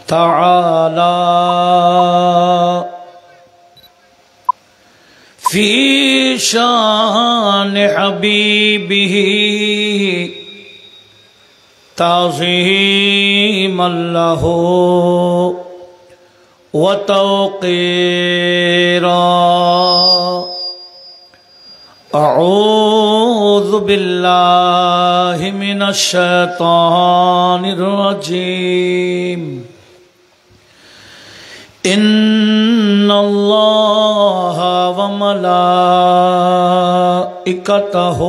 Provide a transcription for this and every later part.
تعالى في شان حبيبه تعظيما له وتوقيرا أعوذ بالله من الشيطان الرجيم إن الله وملائكته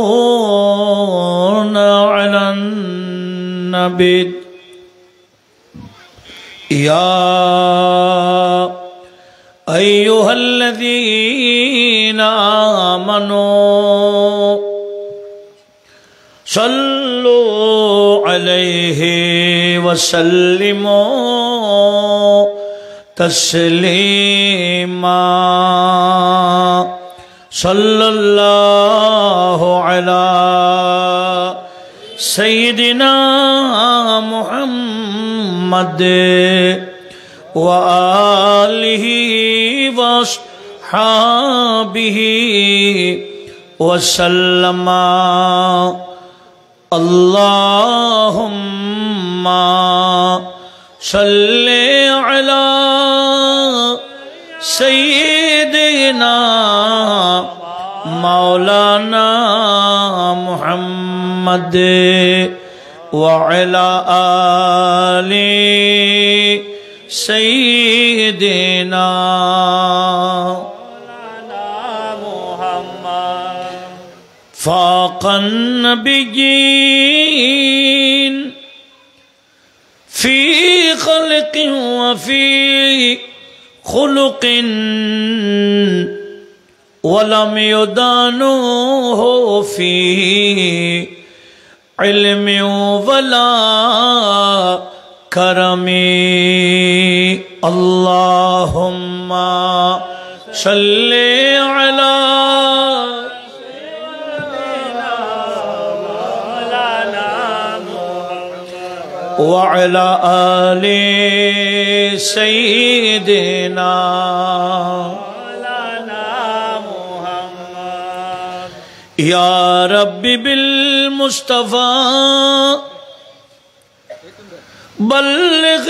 يصلون على النبي يا أيها الذين آمنوا صلوا عليه وسلموا تسليما صلى الله على سيدنا محمد وآله وصحابه وسلم اللهم صل على سيدنا مولانا محمد وعلى آل سيدنا محمد فاق النبيين في خلق وفي خلق ولم يدانوه في علم ولا كرمي اللهم صل على سيدنا مولانا محمد وعلى آل سيدنا يا ربي بالمصطفى بلغ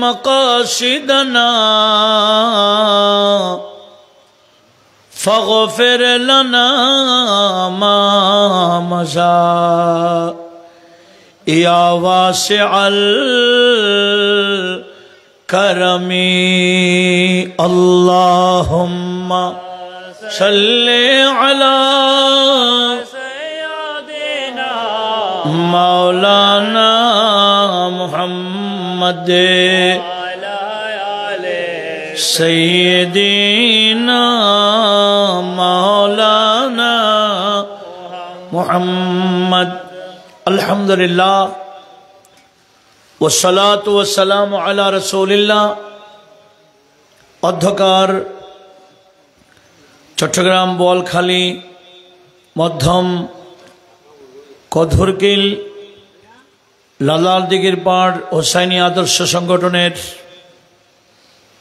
مقاصدنا فاغفر لنا ما مضى يا واسع الكرم اللهم صل على سيدنا مولانا محمد وعلى آل سيدنا مولانا محمد الحمد لله والصلاة والسلام على رسول الله অধ্যকার চট্টগ্রাম বোয়ালখালী মধ্যম কদরকিল লালার দিঘির পাড় হোসাইনী আদর্শ সংগঠনের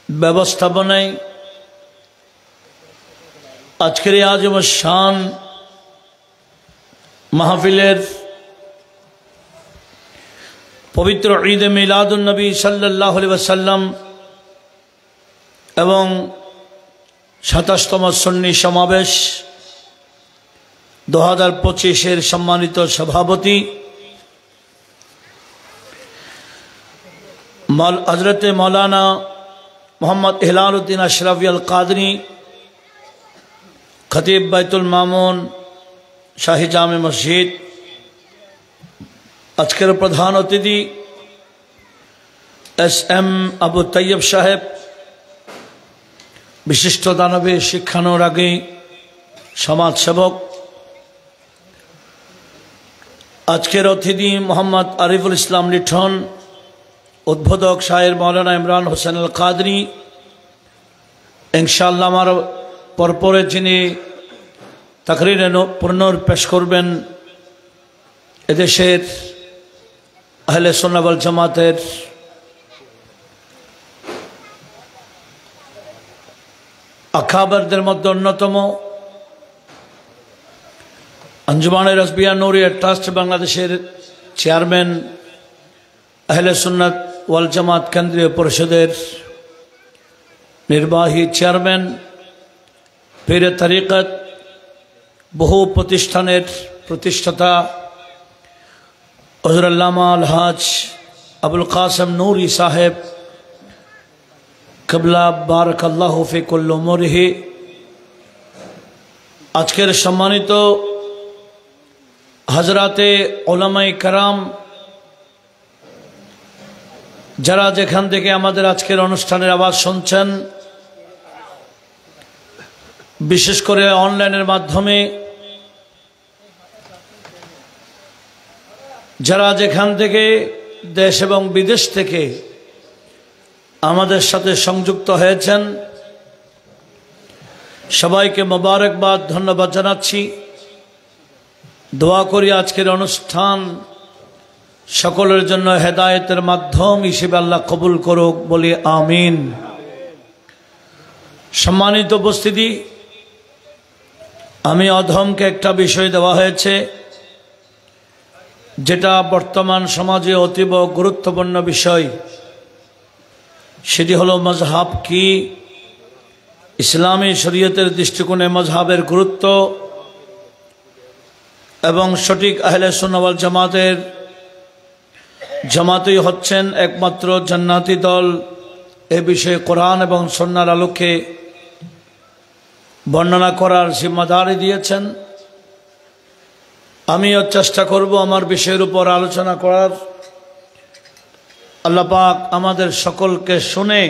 ব্যবস্থাপনায় আজকের এই আজম শান মাহফিলের পবিত্র ঈদে মিলাদুন নবী সাল্লাল্লাহু আলাইহি ওয়াসাল্লাম এবং 27তম সুন্নি সমাবেশ 2025-এর সম্মানিত সভাপতি হযরত মাওলানা মোহাম্মদ ইহলাল উদ্দিন আশরাফি আল কাদরি খতিব বাইতুল মামুন শাহী জামে মসজিদ আজকের প্রধান অতিথি এস.এম. আবু তৈয়ব সাহেব বিশিষ্ট দানবে শিক্ষানুরাগী সমাজসেবক আজকের অতিথি মোহাম্মদ আরিফুল ইসলাম লিঠন উদ্বোধক শায়ের মৌলানা ইমরান হোসেন আল কাদরি ইনশাআল্লাহ আমার পরপরে যিনি তাকরিরে পুনর পেশ করবেন এদেশের আহলে সুন্নাহ ওয়াল জামাতের আকাবারদের মধ্যে অন্যতম, আঞ্জুমানে রাসবিয়া নূরিয়া ট্রাস্ট বাংলাদেশের চেয়ারম্যান, আহলে সুন্নাত ওয়াল জামাত কেন্দ্রীয় পরিষদের নির্বাহী চেয়ারম্যান, পীরে তরিকত, বহু প্রতিষ্ঠানের প্রতিষ্ঠাতা হযরত আল্লামা আলহাজ আবুল কাসেম নূরি সাহেব কিবলা বারাকাল্লাহু ফি কুল্লি উমরিহি, আজকের সম্মানিত হযরতে উলামায়ে কেরাম, যারা যেখান থেকে আমাদের আজকের অনুষ্ঠানের আওয়াজ শুনছেন, বিশেষ করে অনলাইনের মাধ্যমে যারা যেখান থেকে দেশ এবং বিদেশ থেকে আমাদের সাথে সংযুক্ত হয়েছেন, সবাইকে মোবারকবাদ, ধন্যবাদ জানাচ্ছি। দোয়া করি আজকের অনুষ্ঠান সকলের জন্য হেদায়েতের মাধ্যম হিসেবে আল্লাহ কবুল করুক, বলি আমিন। সম্মানিত উপস্থিতি, আমি অধমকে একটা বিষয় দেওয়া হয়েছে যেটা বর্তমান সমাজে অতীব গুরুত্বপূর্ণ বিষয়। সেটি হলো মজহাব কি, ইসলামী শরীয়তের দৃষ্টিকোণে মজহাবের গুরুত্ব এবং সঠিক আহলে সুন্নাহ ওয়াল জামাতের জামাতই হচ্ছেন একমাত্র জান্নাতি দল। এ বিষয়ে কোরআন এবং সুন্নাহর আলোকে বর্ণনা করার জিম্মাদারি দিয়েছেন। আমিও চেষ্টা করব আমার বিষয়ের উপর আলোচনা করার। আল্লাহ পাক আমাদের সকলকে শুনে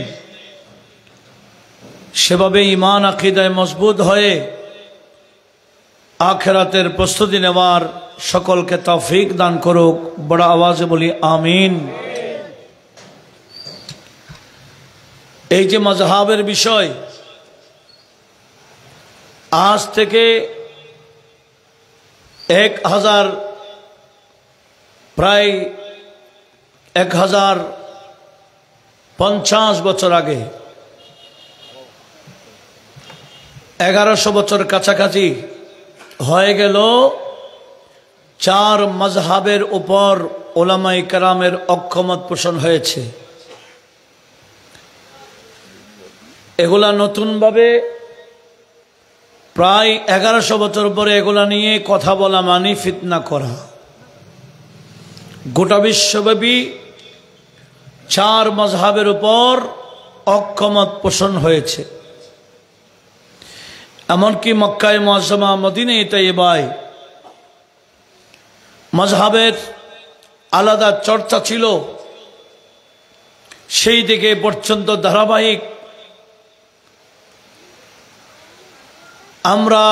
সেভাবে ঈমান আকীদায় মজবুত হয়ে আখিরাতের প্রস্তুতি নেওয়ার সকলকে তৌফিক দান করুক। বড় আওয়াজে বলি আমিন। এই যে মাযহাবের বিষয়, আজ থেকে 1050 বছর আগে, 1100 বছর কাছাকাছি হয়ে গেল, 4 মাযহাবের উপর উলামায়ে কেরামের অক্ষমত পোষণ হয়েছে। এগুলা নতুনভাবে প্রায় 1100 বছর পরে এগুলা নিয়ে কথা বলা মানে ফিতনা করা। গোটা বিশ্বব্যাপী 4 মাযহাবের উপর অক্ষমত পোষণ হয়েছে। এমনকি মক্কায়ে মুআজ্জামা, মদিনায়ে তাইয়্যিবায় মাযহাবের আলাদা চর্চা ছিল। সেই দিকে পর্যন্ত ধারাবাহিক আমরা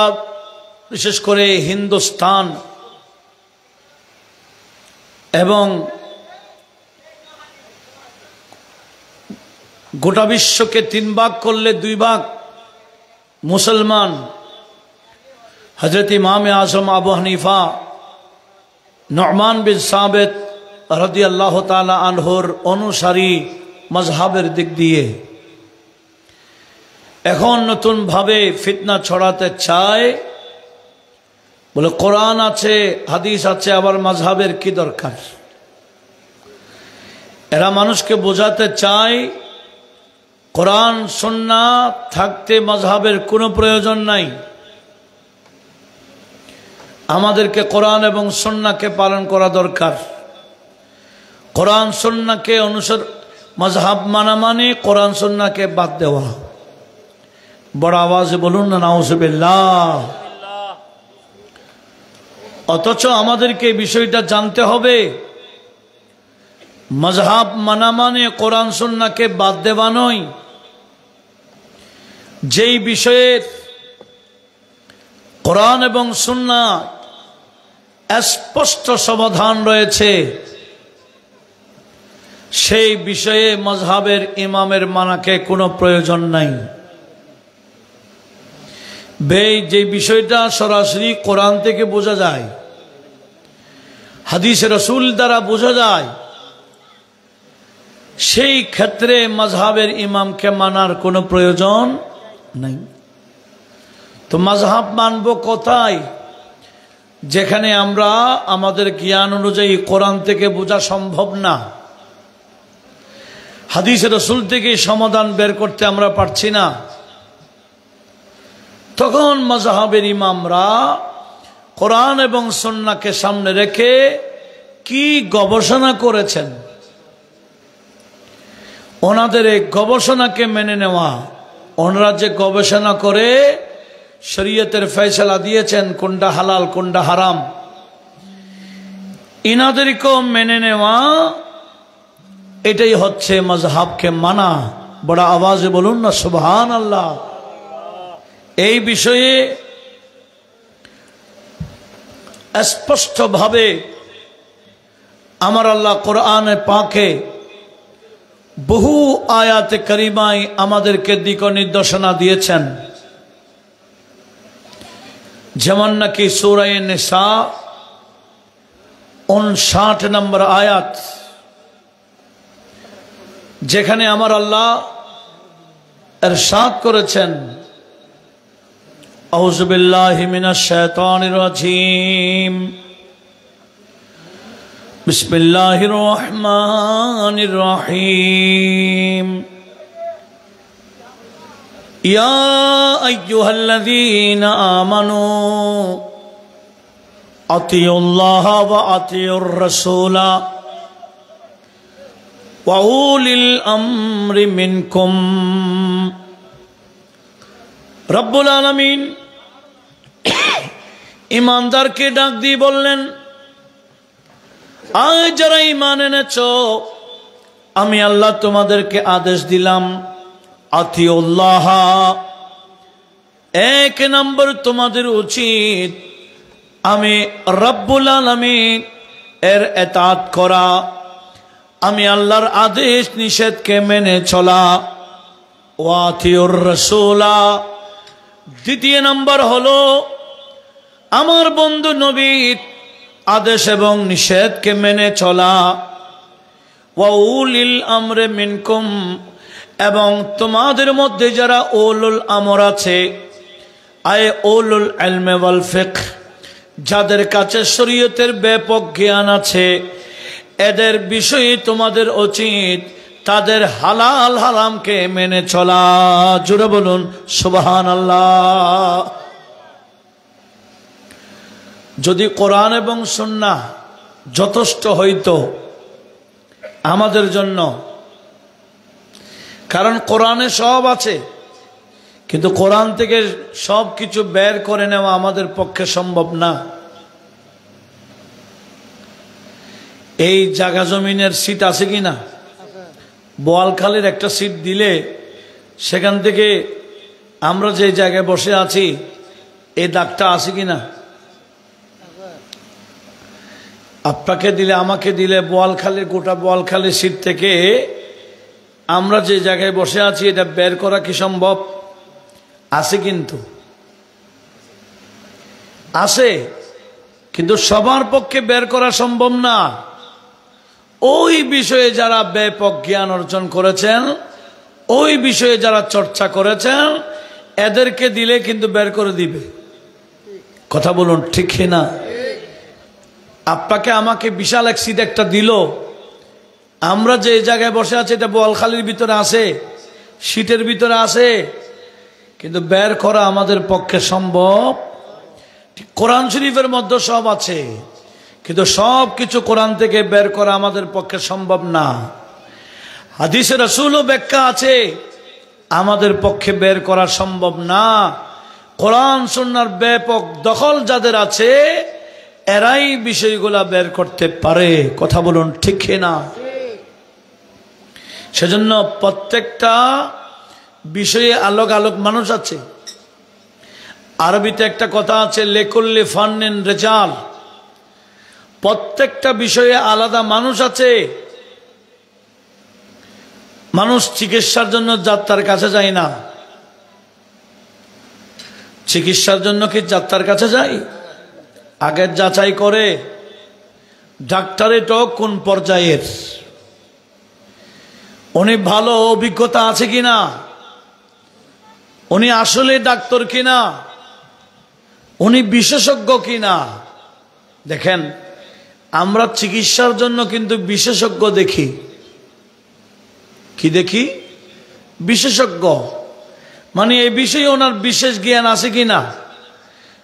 বিশেষ করে হিন্দুস্তান এবং গোটা বিশ্বকে 3 ভাগ করলে 2 ভাগ মুসলমান, হযরত ইমাম আযম আবু হানিফা, নু'মান বিন সাবিত রাদিয়াল্লাহু তাআলা আনহুর অনুসারী মাযহাবের দিক দিয়ে। এখন নতুন ভাবে ফিতনা ছড়াতে চায়, বলে কোরআন আছে, হাদিস আছে, আবার মাযহাবের কি দরকার। এরা মানুষকে বোঝাতে চায় কোরআন সুন্নাহ থাকতে মাযহাবের কোনো প্রয়োজন নাই। আমাদেরকে কোরআন এবং সুন্নাহকে পালন করা দরকার। কোরআন সুন্নাহকে মাযহাব মানা মানে কোরআন সুন্নাহকে বাদ দেওয়া। বড় আওয়াজে বলুন না নাউযুবিল্লাহ। অথচ আমাদেরকে বিষয়টা জানতে হবে, মাযহাব মানা মানে কোরআন সুন্নাহকে বাদ দেওয়া নয়। যেই বিষয়ের কোরআন এবং সুন্নাহ স্পষ্ট সমাধান রয়েছে, সেই বিষয়ে মাযহাবের ইমামের মানাকে কোনো প্রয়োজন নাই। যে বিষয়টা সরাসরি কোরআন থেকে বোঝা যায়, হাদিসে রাসূল দ্বারা বোঝা যায়, সেই ক্ষেত্রে মাযহাবের ইমামকে মানার কোনো প্রয়োজন নাই। তো মাযহাব মানব কোথায়? যেখানে আমরা আমাদের জ্ঞান অনুযায়ী কোরআন থেকে বোঝা সম্ভব না, হাদিস রাসূল থেকে সমাধান বের করতে আমরা পারছি না, তখন মাযহাবের ইমামরা কোরআন এবং সুন্নাহকে সামনে রেখে কি গবেষণা করেছেন, ওনাদের এই গবেষণাকে মেনে নেওয়া। ওনারা যে গবেষণা করে শরীয়তের ফয়সালা দিয়েছেন কোনটা হালাল কোনটা হারাম, ইনাদেরকেও মেনে নেওয়া, এটাই হচ্ছে মাযহাবকে মানা। বড় আওয়াজে বলুন না সুবহানাল্লাহ। এই বিষয়ে স্পষ্টভাবে আমার আল্লাহ কোরআনে পাকে বহু আয়াতে কারিমায় আমাদেরকে দিক নির্দেশনা দিয়েছেন। যেমন নাকি সূরা নিসা 59 নম্বর আয়াত, যেখানে আমার আল্লাহ ইরশাদ করেছেন, আউযু বিল্লাহি মিনাশ শাইতানির রাজীম, বিসমিল্লাহির রহমানির রহিম, ইয়া আইয়ুহাল্লাযীনা আমানু আতিউল্লাহা ওয়া আতিউর রাসূলা ওয়া উলিল আমরি মিনকুম। রব্বুল আলামিন ঈমানদারকে ডাক দিয়ে বললেন, আজ যারা ঈমান এনেছো, আমি আল্লাহ তোমাদেরকে আদেশ দিলাম, আতিউল্লাহ, এক নম্বর তোমাদের উচিত আমি রব্বুল আলামিন এর ইতাআত করা, আমি আল্লাহর আদেশ নিষেধকে মেনে চলা। ওয়া আতিউর রাসূলা, দ্বিতীয় নম্বর হলো আমার বন্ধু নবীর আদেশ এবং নিষেধকে মেনে চলা। ওয়া উলিল আমরি মিনকুম, এবং তোমাদের মধ্যে যারা উলুল আমর আছে, আয় উলুল ইলমি ওয়াল ফিকহ, যাদের কাছে শরীয়তের ব্যাপক জ্ঞান আছে, এদের বিষয়ে তোমাদের উচিত তাদের হালাল হারামকে মেনে চলা। জোরে বলুন সুবহানাল্লাহ। যদি কোরআন এবং সুন্নাহ যথেষ্ট হইতো আমাদের জন্য, কারণ কোরআনে সব আছে, কিন্তু কোরআন থেকে সব কিছু বের করে নেওয়া আমাদের পক্ষে সম্ভব না। এই জায়গা জমিনের সিট আছে কিনা? বোয়ালখালীর একটা সিট দিলে সেখান থেকে আমরা যে জায়গায় বসে আছি এই দাগটা আছে কিনা? আপনাকে দিলে আমাকে দিলে বোয়ালখালীর গোটা বোয়ালখালীর সিট থেকে আমরা যে জায়গায় বসে আছি এটা বের করা কি সম্ভব? আছে, কিন্তু আছে, কিন্তু সবার পক্ষে বের করা সম্ভব না। ওই বিষয়ে যারা ব্যাপক জ্ঞান অর্জন করেছেন, ওই বিষয়ে যারা চর্চা করেছেন, এদেরকে দিলে কিন্তু বের করে দিবে। কথা বলুন ঠিক না? আপনাকে আমাকে বিশাল এক সিট একটা দিল, আমরা যে জায়গায় বসে আছি এটা বোয়ালখালীর ভিতরে আছে, সিটের ভিতরে আছে, কিন্তু বের করা আমাদের পক্ষে সম্ভব। কোরআন শরীফের মধ্যে সব আছে, কিন্তু সব কিছু কোরআন থেকে বের করা আমাদের পক্ষে সম্ভব না। হাদিসে রাসূলও ব্যাখ্যা আছে, আমাদের পক্ষে বের করা সম্ভব না। কোরআন সুন্নাহর ব্যাপক দখল যাদের আছে, এরাই বিষয়গুলা বের করতে পারে। কথা বলুন ঠিক না? সেজন্য প্রত্যেকটা বিষয়ে আলোক আলোক মানুষ আছে। আরবিতে একটা কথা আছে, লিকুল্লি ফান্নিন রিজাল, প্রত্যেকটা বিষয়ে আলাদা মানুষ আছে। মানুষ চিকিৎসার জন্য ডাক্তার কাছে যায় না, চিকিৎসার জন্য কি ডাক্তার কাছে যায়? আগে যাচাই করে ডাক্তারের তো কোন পর্যায়ের। উনি ভালো অভিজ্ঞতা আছে কিনা, উনি আসলে ডাক্তার কিনা, উনি বিশেষজ্ঞ কিনা। দেখেন, আমরা চিকিৎসার জন্য কিন্তু বিশেষজ্ঞ দেখি। কি দেখি? বিশেষজ্ঞ। মানে এই বিষয়ে ওনার বিশেষ জ্ঞান আছে কিনা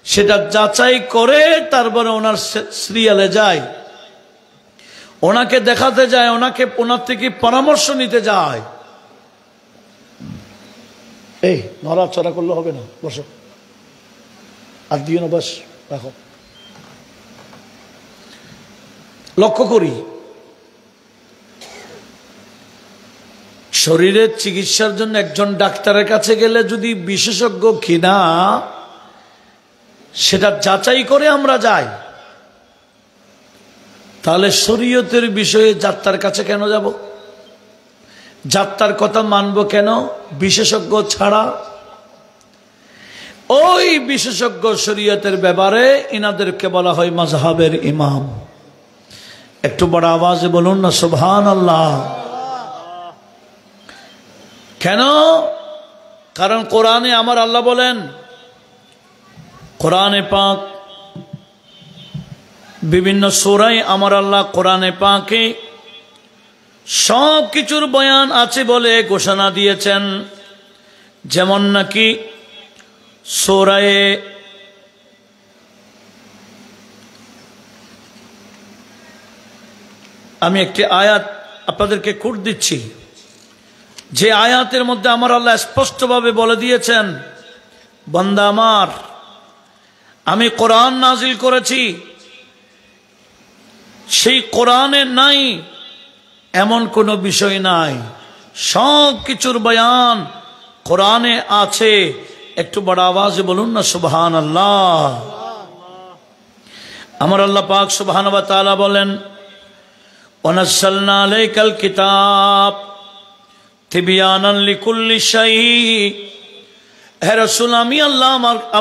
সেটা যাচাই করে তারপরে ওনার সিরিয়ালে যায়, ওনাকে দেখাতে যায়, ওনার থেকে পরামর্শ নিতে যায়। এই নড়াচড়া করলে হবে না, বসো, আর দিও না, বস, রাখো। লক্ষ্য করি, শরীরের চিকিৎসার জন্য একজন ডাক্তারের কাছে গেলে যদি বিশেষজ্ঞ কিনা সেটা যাচাই করে আমরা যাই, তাহলে শরীয়তের বিষয়ে যাত্রার কাছে কেন যাব? যাত্রার কথা মানব কেন বিশেষজ্ঞ ছাড়া? ওই বিশেষজ্ঞ শরীয়তের ব্যাপারে ইনাদেরকে বলা হয় মাযহাবের ইমাম। একটু বড় আওয়াজে বলুন না সুবহানাল্লাহ। কেন? কারণ কোরআনে আমার আল্লাহ বলেন, কোরআনে পাক বিভিন্ন সূরায় আমার আল্লাহ কোরআনে পাকে সব কিছুর বয়ান আছে বলে ঘোষণা দিয়েছেন। যেমন নাকি সূরায়ে আমি একটি আয়াত আপনাদেরকে কোট দিচ্ছি, যে আয়াতের মধ্যে আমার আল্লাহ স্পষ্টভাবে বলে দিয়েছেন, বান্দা আমার, আমি কোরআন নাজিল করেছি, সেই কোরআনে নাই এমন কোনো বিষয় নাই, সব কিছুর বয়ান কোরআনে আছে। একটু বড় আওয়াজে বলুন না সুবহানাল্লাহ। আমার আল্লাহ পাক সুবহানাহু ওয়া তাআলা বলেন, ওয়ানাজ্জালনা আলাইকাল কিতাব তিবয়ানান লিকুল্লি শাই। হে রাসূল, আমি আল্লাহ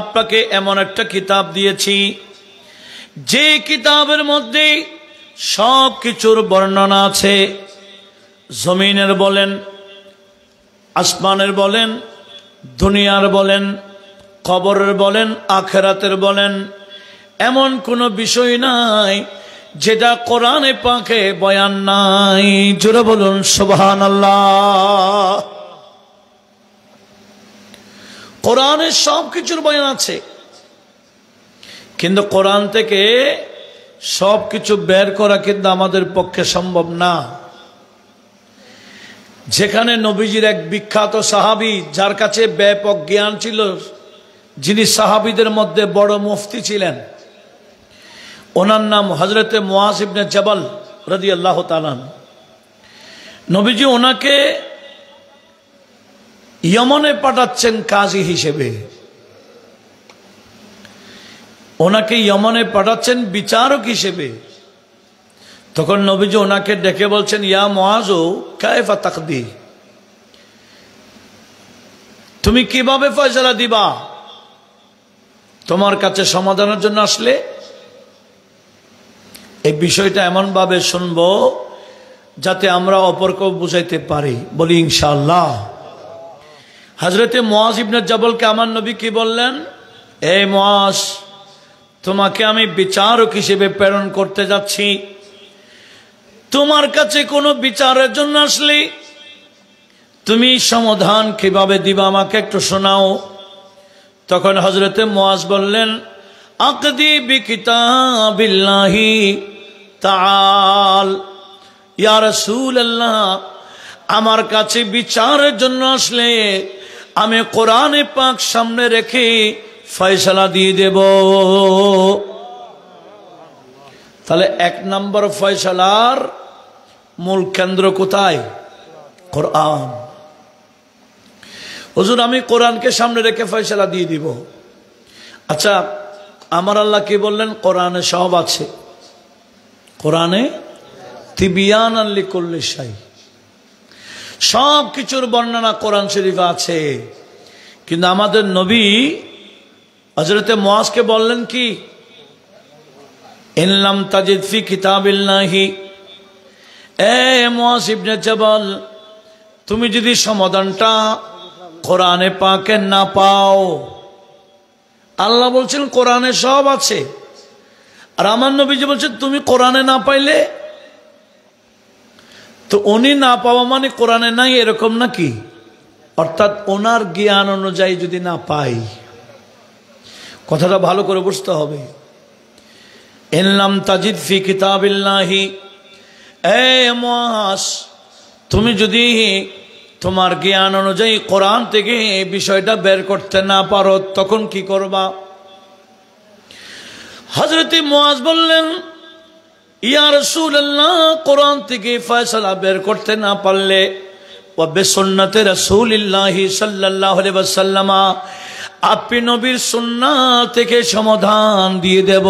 আপনাকে এমন একটা কিতাব দিয়েছি যে কিতাবের মধ্যে সব কিছুর বর্ণনা আছে। জমিনের বলেন, আসমানের বলেন, দুনিয়ার বলেন, কবরের বলেন, আখিরাতের বলেন, এমন কোনো বিষয় নাই যেটা কোরআনে পাকে বয়ান নাই। জোরে বলুন সুবহানাল্লাহ। কোরআনে সব কিছুর বয়ান আছে, কিন্তু কোরআন থেকে সব কিছু বের করা কিন্তু আমাদের পক্ষে সম্ভব না। যেখানে নবীজির এক বিখ্যাত সাহাবী, যার কাছে ব্যাপক জ্ঞান ছিল, যিনি সাহাবীদের মধ্যে বড় মুফতি ছিলেন, ওনার নাম হযরতে মুআয ইবনে জাবাল রাদিয়াল্লাহু তাআলা। নবীজি ওনাকে ইয়েমনে পাঠাচ্ছেন কাজী হিসেবে, ওনাকে ইয়েমনে পাঠাচ্ছেন বিচারক হিসেবে। তখন নবীজি ওনাকে ডেকে বলছেন, ইয়া মুআয কাইফা তাকদি, তুমি কিভাবে ফয়সালা দিবা? তোমার কাছে সমাধানের জন্য আসলে এই বিষয়টা এমন ভাবে শুনবো যাতে আমরা অপরকে বুঝাইতে পারি। বলি ইনশাআল্লাহ। হযরতে মুআয ইবনে জাবালকে আমার নবী কি বললেন? এই মুআয, তোমাকে আমি বিচারক হিসেবে প্রেরণ করতে যাচ্ছি। তোমার কাছে কোনো বিচারের জন্য আসলে তুমি সমাধান কিভাবে দিবা আমাকে একটু শোনাও। তখন হযরতে মুআয বললেন, আকদি বিকিতাবিল্লাহি তাআল। ইয়া রাসূলুল্লাহ, আমার কাছে বিচারের জন্য আসলে আমি কোরআনে পাক সামনে রেখে ফয়সালা দিয়ে দেব। তাহলে এক নম্বর ফয়সালার মূল কেন্দ্র কোথায়? কোরআন। হুজুর, আমি কোরআনকে সামনে রেখে ফয়সালা দিয়ে দিব। আচ্ছা, আমার আল্লাহ কি বললেন? কোরআনে সব আছে। কোরআনে তিবিয়ানান লিকুল্লি শাই, সব কিছুর বর্ণনা কোরআন শরীফে আছে। কিন্তু আমাদের নবী হযরতে মুআযকে বললেন কি, ইন লাম তাজিদ ফি কিতাবিল্লাহি, এ মুআয ইবনে জাবাল, তুমি যদি সমাধানটা কোরআনে পাকে না পাও, আল্লাহ বলছেন কোরআনে সব আছে, আর আমার নবীজি বলছেন তুমি কোরআনে না পাইলে, তো উনি না পাওয়া মানে কোরআনে নাই এরকম নাকি? অর্থাৎ ওনার জ্ঞান অনুযায়ী যদি না পাই, কথাটা ভালো করে বুঝতে হবে। ইনলাম তাজিদ ফি কিতাবিল্লাহি, এ মুআজ, তুমি যদি তোমার জ্ঞান অনুযায়ী কোরআন থেকে এই বিষয়টা বের করতে না পারো, তখন কি করবা? হযরত মুআজ বললেন, ইয়া রাসূলুল্লাহ, কোরআন থেকে ফয়সালা বের করতে না পারলে ওয়া বিসুন্নতি রাসূলিল্লাহি সাল্লাল্লাহু আলাইহি ওয়াসাল্লাম, আপনি নবীর সুন্নাহ থেকে সমাধান দিয়ে দেব।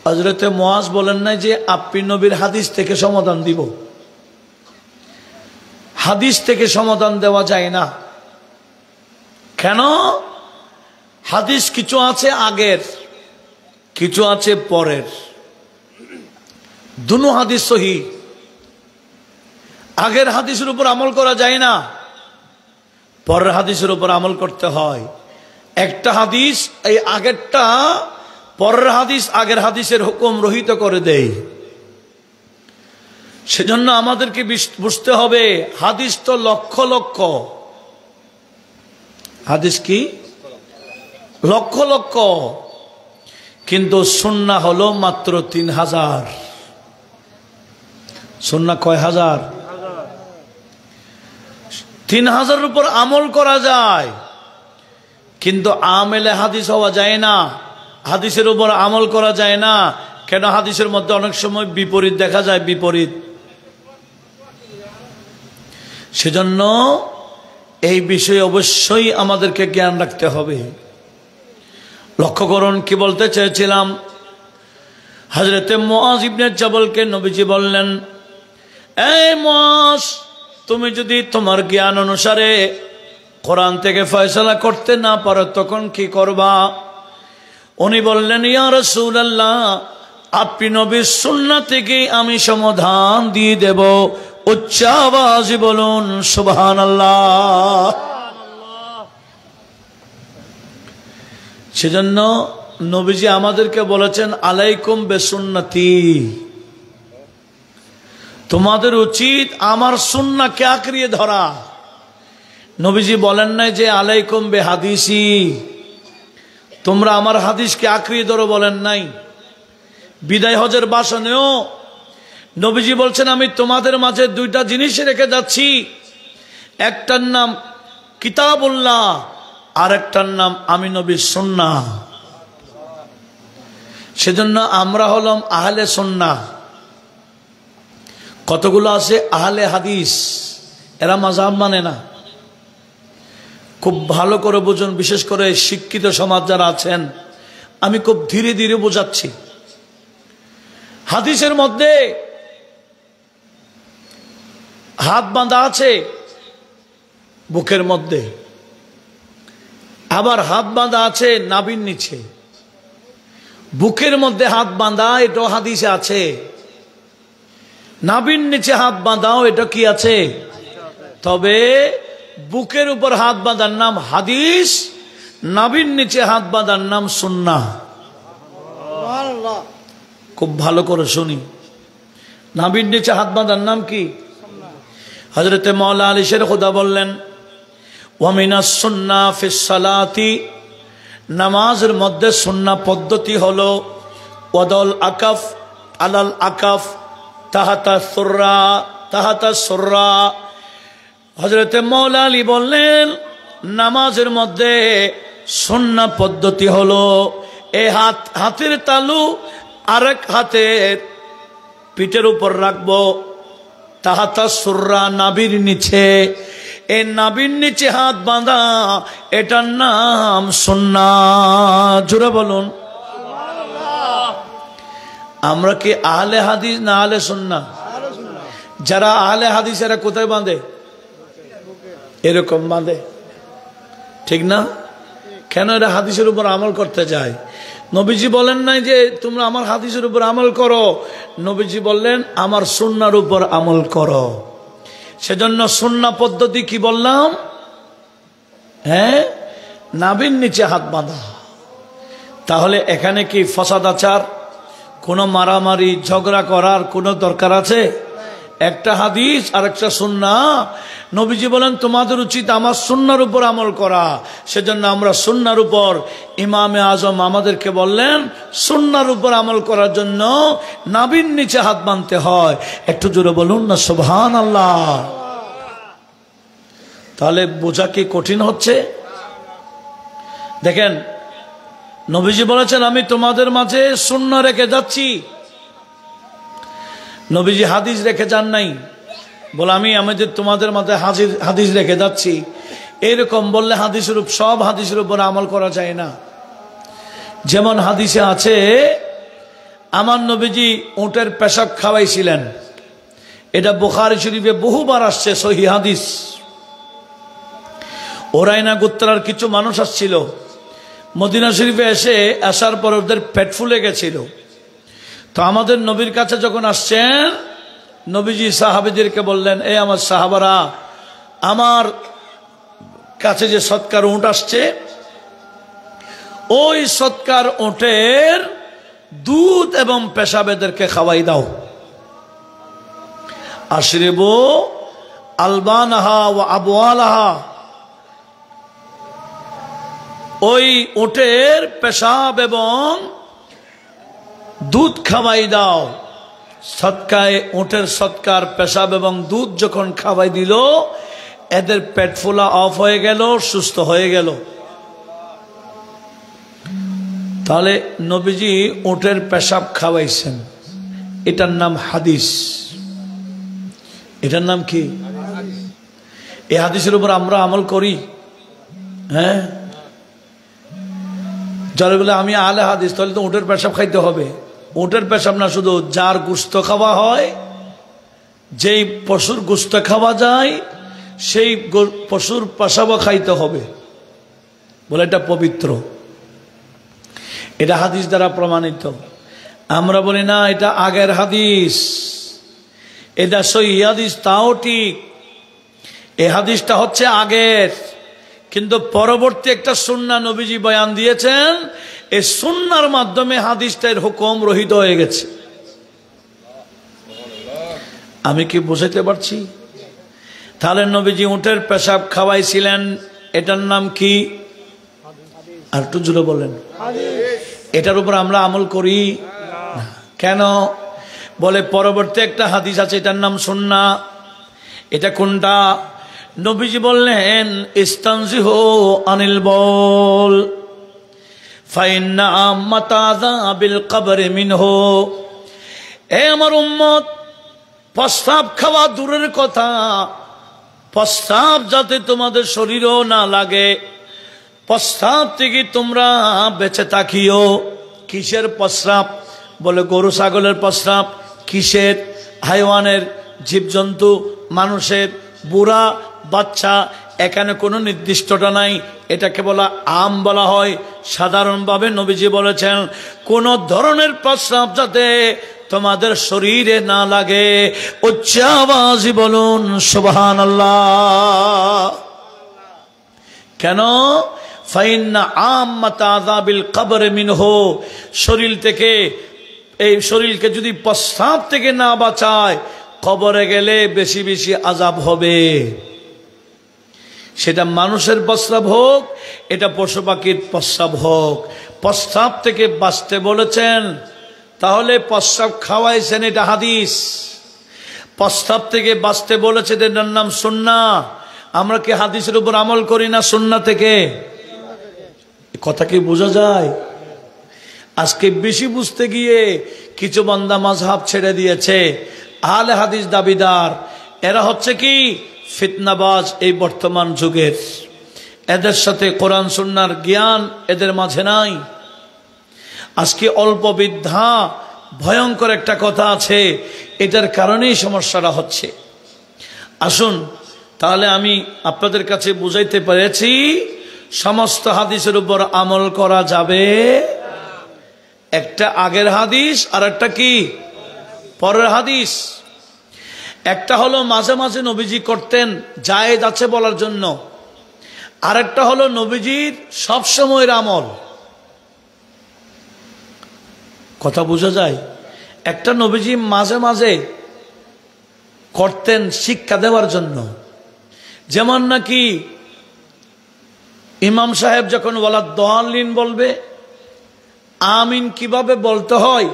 হযরত মুআজ বলেন নাই যে আপনি নবীর হাদিস থেকে সমাধান দিব। হাদিস থেকে সমাধান দেওয়া যায় না। কেন? হাদিস কিছু আছে আগের, কিছু আছে পরের। দুনো হাদিস সহিহ। আগের হাদিসের উপর আমল করা যায় না, পরের হাদিসের উপর আমল করতে হয়। একটা হাদিস এই আগেরটা, পরের হাদিস আগের হাদিসের হুকুম রহিত করে দেয়। সেজন্য আমাদেরকে বুঝতে হবে, হাদিস তো লক্ষ লক্ষ, হাদিস কি লক্ষ লক্ষ, কিন্তু সুন্নাহ হলো মাত্র 3000। সুন্নাহ কয় হাজার? 3000 উপর আমল করা যায়, কিন্তু আমেলে হাদিস হওয়া যায় না, হাদিসের উপর আমল করা যায় না। কেন? হাদিসের মধ্যে অনেক সময় বিপরীত দেখা যায়, বিপরীত। সেজন্য এই বিষয়ে অবশ্যই আমাদেরকে জ্ঞান রাখতে হবে। লক্ষ্য করুন কি বলতে চেয়েছিলাম। হযরতে মুআজ ইবনে জাবালকে নবীজি বললেন, এই মুআজ, তুমি যদি তোমার জ্ঞান অনুসারে কোরআন থেকে ফয়সালা করতে না পারো, তখন কি করবা? উনি বললেন, ইয়া রাসূলুল্লাহ, আপনি নবীর সুন্নাহ থেকে আমি সমাধান দিয়ে দেব। উচ্চ আওয়াজে বলুন সুবহানাল্লাহ। সেজন্য নবীজি আমাদেরকে বলেছেন, আলাইকুম বিসুন্নতি, তোমাদের উচিত আমার সুন্নাহকে আঁকড়িয়ে ধরা। নবীজি বলেন নাই যে আলাইকুম বিহাদিসি, তোমরা আমার হাদিসকে আঁকড়িয়ে ধরো, বলেন নাই। বিদায় হজের ভাষণেও নবীজি বলছেন, আমি তোমাদের মাঝে দুইটা জিনিস রেখে যাচ্ছি, একটার নাম কিতাবুল্লাহ, আর একটার নাম আমি নবীর সুন্নাহ। সেজন্য আমরা হলাম আহলে সুন্নাহ। কতগুলো আছে আহলে হাদিস, এরা মাযহাব মানে না। খুব ভালো করে বুঝুন, বিশেষ করে শিক্ষিত সমাজ যারা আছেন, আমি খুব ধীরে ধীরে বোঝাচ্ছি। হাদিসের মধ্যে হাত বাঁধা আছে বুকের মধ্যে, আবার হাত বাঁধা আছে নাভির নিচে। বুকের মধ্যে হাত বাঁধা, এটাও হাদিসে আছে। নাভির নিচে হাত বাঁধাও, এটা কি আছে? তবে বুকের উপর হাত বাঁধার নাম হাদিস, নাভির নিচে হাত বাঁধার নাম সুন্নাহ। খুব ভালো করে শুনি, নাভির নিচে হাত বাঁধার নাম কি? হযরতে মাওলা আলী শের খুদা বললেন, ওয়া মিনাস সুন্নাহ ফিস সালাতি, নামাজের মধ্যে সুন্নাহ পদ্ধতি হলো ওয়াদাল আকাফ আলাল আকাফ তাহাতা সুররা তাহাতা সুররা। হযরতে মাওলা আলী বললেন, নামাজের মধ্যে সুন্নাহ পদ্ধতি হলো এই হাতের তালু আরেক হাতের পিঠের উপর রাখবো, তাহাতা সুররা, নাভির নিচে। এই নাভির নিচে হাত বাঁধা, এটার নাম সুন্নাহ। জোরে বলুন। আমরা কি আহলে হাদিস না আহলে সুন্নাহ? যারা আহলে হাদিস এরা কোথায় বাঁধে? এরকম বাঁধে, ঠিক না? কেন? এরা হাদিসের উপর আমল করতে যায়। নবীজি বলেন নাই যে তোমরা আমার হাদিসের উপর আমল করো, নবীজি বললেন আমার সুন্নাহর উপর আমল করো। সেজন্য সুন্নাহ পদ্ধতি কি বললাম? হ্যাঁ, নাভির নিচে হাত বাঁধা। তাহলে এখানে কি ফসাদাচার, কোনো মারামারি ঝগড়া করার কোনো দরকার আছে? একটা হাদিস আর একটা সুন্নাহ। নবীজি বলেন তোমাদের উচিত আমার সুন্নাহর উপর আমল করা। সেজন্য আমরা সুন্নাহর উপর, ইমামে আজম আমাদেরকে বললেন সুন্নাহর উপর আমল করার জন্য নাভির নিচে হাত বাঁধতে হয়। একটু জোরে বলুন না সুবহানাল্লাহ। তাহলে বোঝা কি কঠিন হচ্ছে? দেখেন, নবীজি বলেছেন আমি তোমাদের মাঝে সুন্নাহ রেখে যাচ্ছি। নবীজি হাদিস রেখে যান নাই, বলে আমি তোমাদের মাঝে হাদিস রেখে যাচ্ছি। এরকম বললে সব হাদিসের উপর আমল করা যায় না। যেমন হাদিসে আছে আমার নবীজি উটের পেশাব খাওয়াইছিলেন, এটা বুখারী শরীফে বহুবার আসছে, সহিহ হাদিস। ওরাইনা গোত্রের কিছু মানুষ আসছিল, মদিনা শরীফে আসার পর ওদের পেট ফুলে গেছিল। তো আমাদের নবীর কাছে যখন আসছেন, নবীজি সাহাবীদেরকে বললেন, এ আমার সাহাবারা, আমার কাছে যে সৎকার উট আসছে, ওই সৎকার উটের দুধ এবং পেশাব এদেরকে খাওয়াই দাও। আশরিবু আলবানাহা ওয়া আবওয়ালাহা, ওই উটের পেশাব এবং দুধ খাওয়াই দাও। সৎকায় উটের সৎকার পেশাব এবং দুধ যখন খাওয়াই দিল, এদের পেট ফোলা অফ হয়ে গেল, সুস্থ হয়ে গেল। তাহলে নবীজি উটের পেশাব খাওয়াইছেন, এটার নাম হাদিস। এটার নাম কি? এই হাদিসের উপর আমরা আমল করি? হ্যাঁ, যারা বলে আমি আলে হাদিস, তাহলে তো উটের পেশাব খাইতে হবে। উটের পেশাব না, শুধু যার গোশত খাওয়া হয়, যেই পশুর গোশত খাওয়া যায়, সেই পশুর পেশাবও খাইতে হবে, বলে এটা পবিত্র। এটা হাদিস দ্বারা প্রমাণিত। আমরা বলি না এটা আগের হাদিস, এটা সহিহ হাদিস, তাও ঠিক। এই হাদিসটা হচ্ছে আগের, কিন্তু পরবর্তী একটা সুন্নাহ নবীজি বয়ান দিয়েছেন, এই সুন্নাহর মাধ্যমে হাদিসটার হুকুম রহিত হয়ে গেছে। আমি কি বুঝাইতে পারছি? তাহলে নবীজি উটের পেশাব খাওয়াইছিলেন, এটার নাম কি? আর একটু জোরে বলেন। এটার উপর আমরা আমল করি কেন? বলে পরবর্তী একটা হাদিস আছে, এটার নাম সুন্নাহ। এটা কোনটা? নবীজি বললেন ইস্তানজিহু আনিল বল ফাইন্না আম্মাতাযাবিল কবর মিনহু। এ আমার উম্মত, প্রস্রাব খাওয়া দূরের কথা, প্রস্রাব যাতে তোমাদের শরীরও না লাগে, প্রস্রাব থেকে তোমরা বেঁচে থাকিও। কিসের প্রস্রাব? বলে গরু ছাগলের প্রস্রাব। কিসের? হাইওয়ানের, জীবজন্তু, মানুষের, বুড়া, বাচ্চা, এখানে কোনো নির্দিষ্টতা নাই। এটাকে বলা আম বলা হয়। সাধারণভাবে নবীজি বলেছেন কোন ধরনের প্রস্রাব যাতে তোমাদের শরীরে না লাগে। উচ্চ আওয়াজে বলুন সুবহানাল্লাহ। কেন? ফাইন্না আম্মাতাযাবিল কবর মিনহু, শরীর থেকে, এই শরীরকে যদি প্রস্রাব থেকে না বাঁচায়, কবরে গেলে বেশি বেশি আযাব হবে। সেটা মানুষের প্রস্রাব হোক, এটা পশু পাখির প্রস্রাব হোক, প্রস্রাব থেকে বাঁচতে বলেছেন। তাহলে প্রস্রাব খাওয়াইছেন, এটা হাদিস। প্রস্রাব থেকে বাঁচতে বলেছে, এটার নাম সুন্নাহ। আমরা কি হাদিসের উপর আমল করি না সুন্নাহ থেকে? কথা কি বোঝা যায়? আজকে বেশি বুঝতে গিয়ে কিছু বান্দা মাযহাব ছেড়ে দিয়েছে, আহলে হাদিস দাবিদার। এরা হচ্ছে কি ফিতনাবাজ এই বর্তমান যুগের। এদের সাথে কোরআন সুন্নাহর জ্ঞান এদের মাঝে নাই। আজকে অল্প বিদ্যা, ভয়ঙ্কর একটা কথা আছে, এটার কারণেই সমস্যাটা হচ্ছে। আসুন তাহলে আমি আপনাদের কাছে বুঝাইতে পেরেছি সমস্ত হাদিসের উপর আমল করা যাবে। একটা আগের হাদিস আর একটা কি পরের হাদিস। একটা হলো মাঝে মাঝে নবীজি করতেন জায়েজ আছে বলার জন্য, আরেকটা হলো নবীজির সব সময়ের আমল। কথা বোঝা যায়? একটা নবীজি মাঝে মাঝে করতেন শিক্ষা দেওয়ার জন্য, যেমন নাকি ইমাম সাহেব যখন ওয়ালা দাল্লিন বলবে আমিন কিভাবে বলতে হয়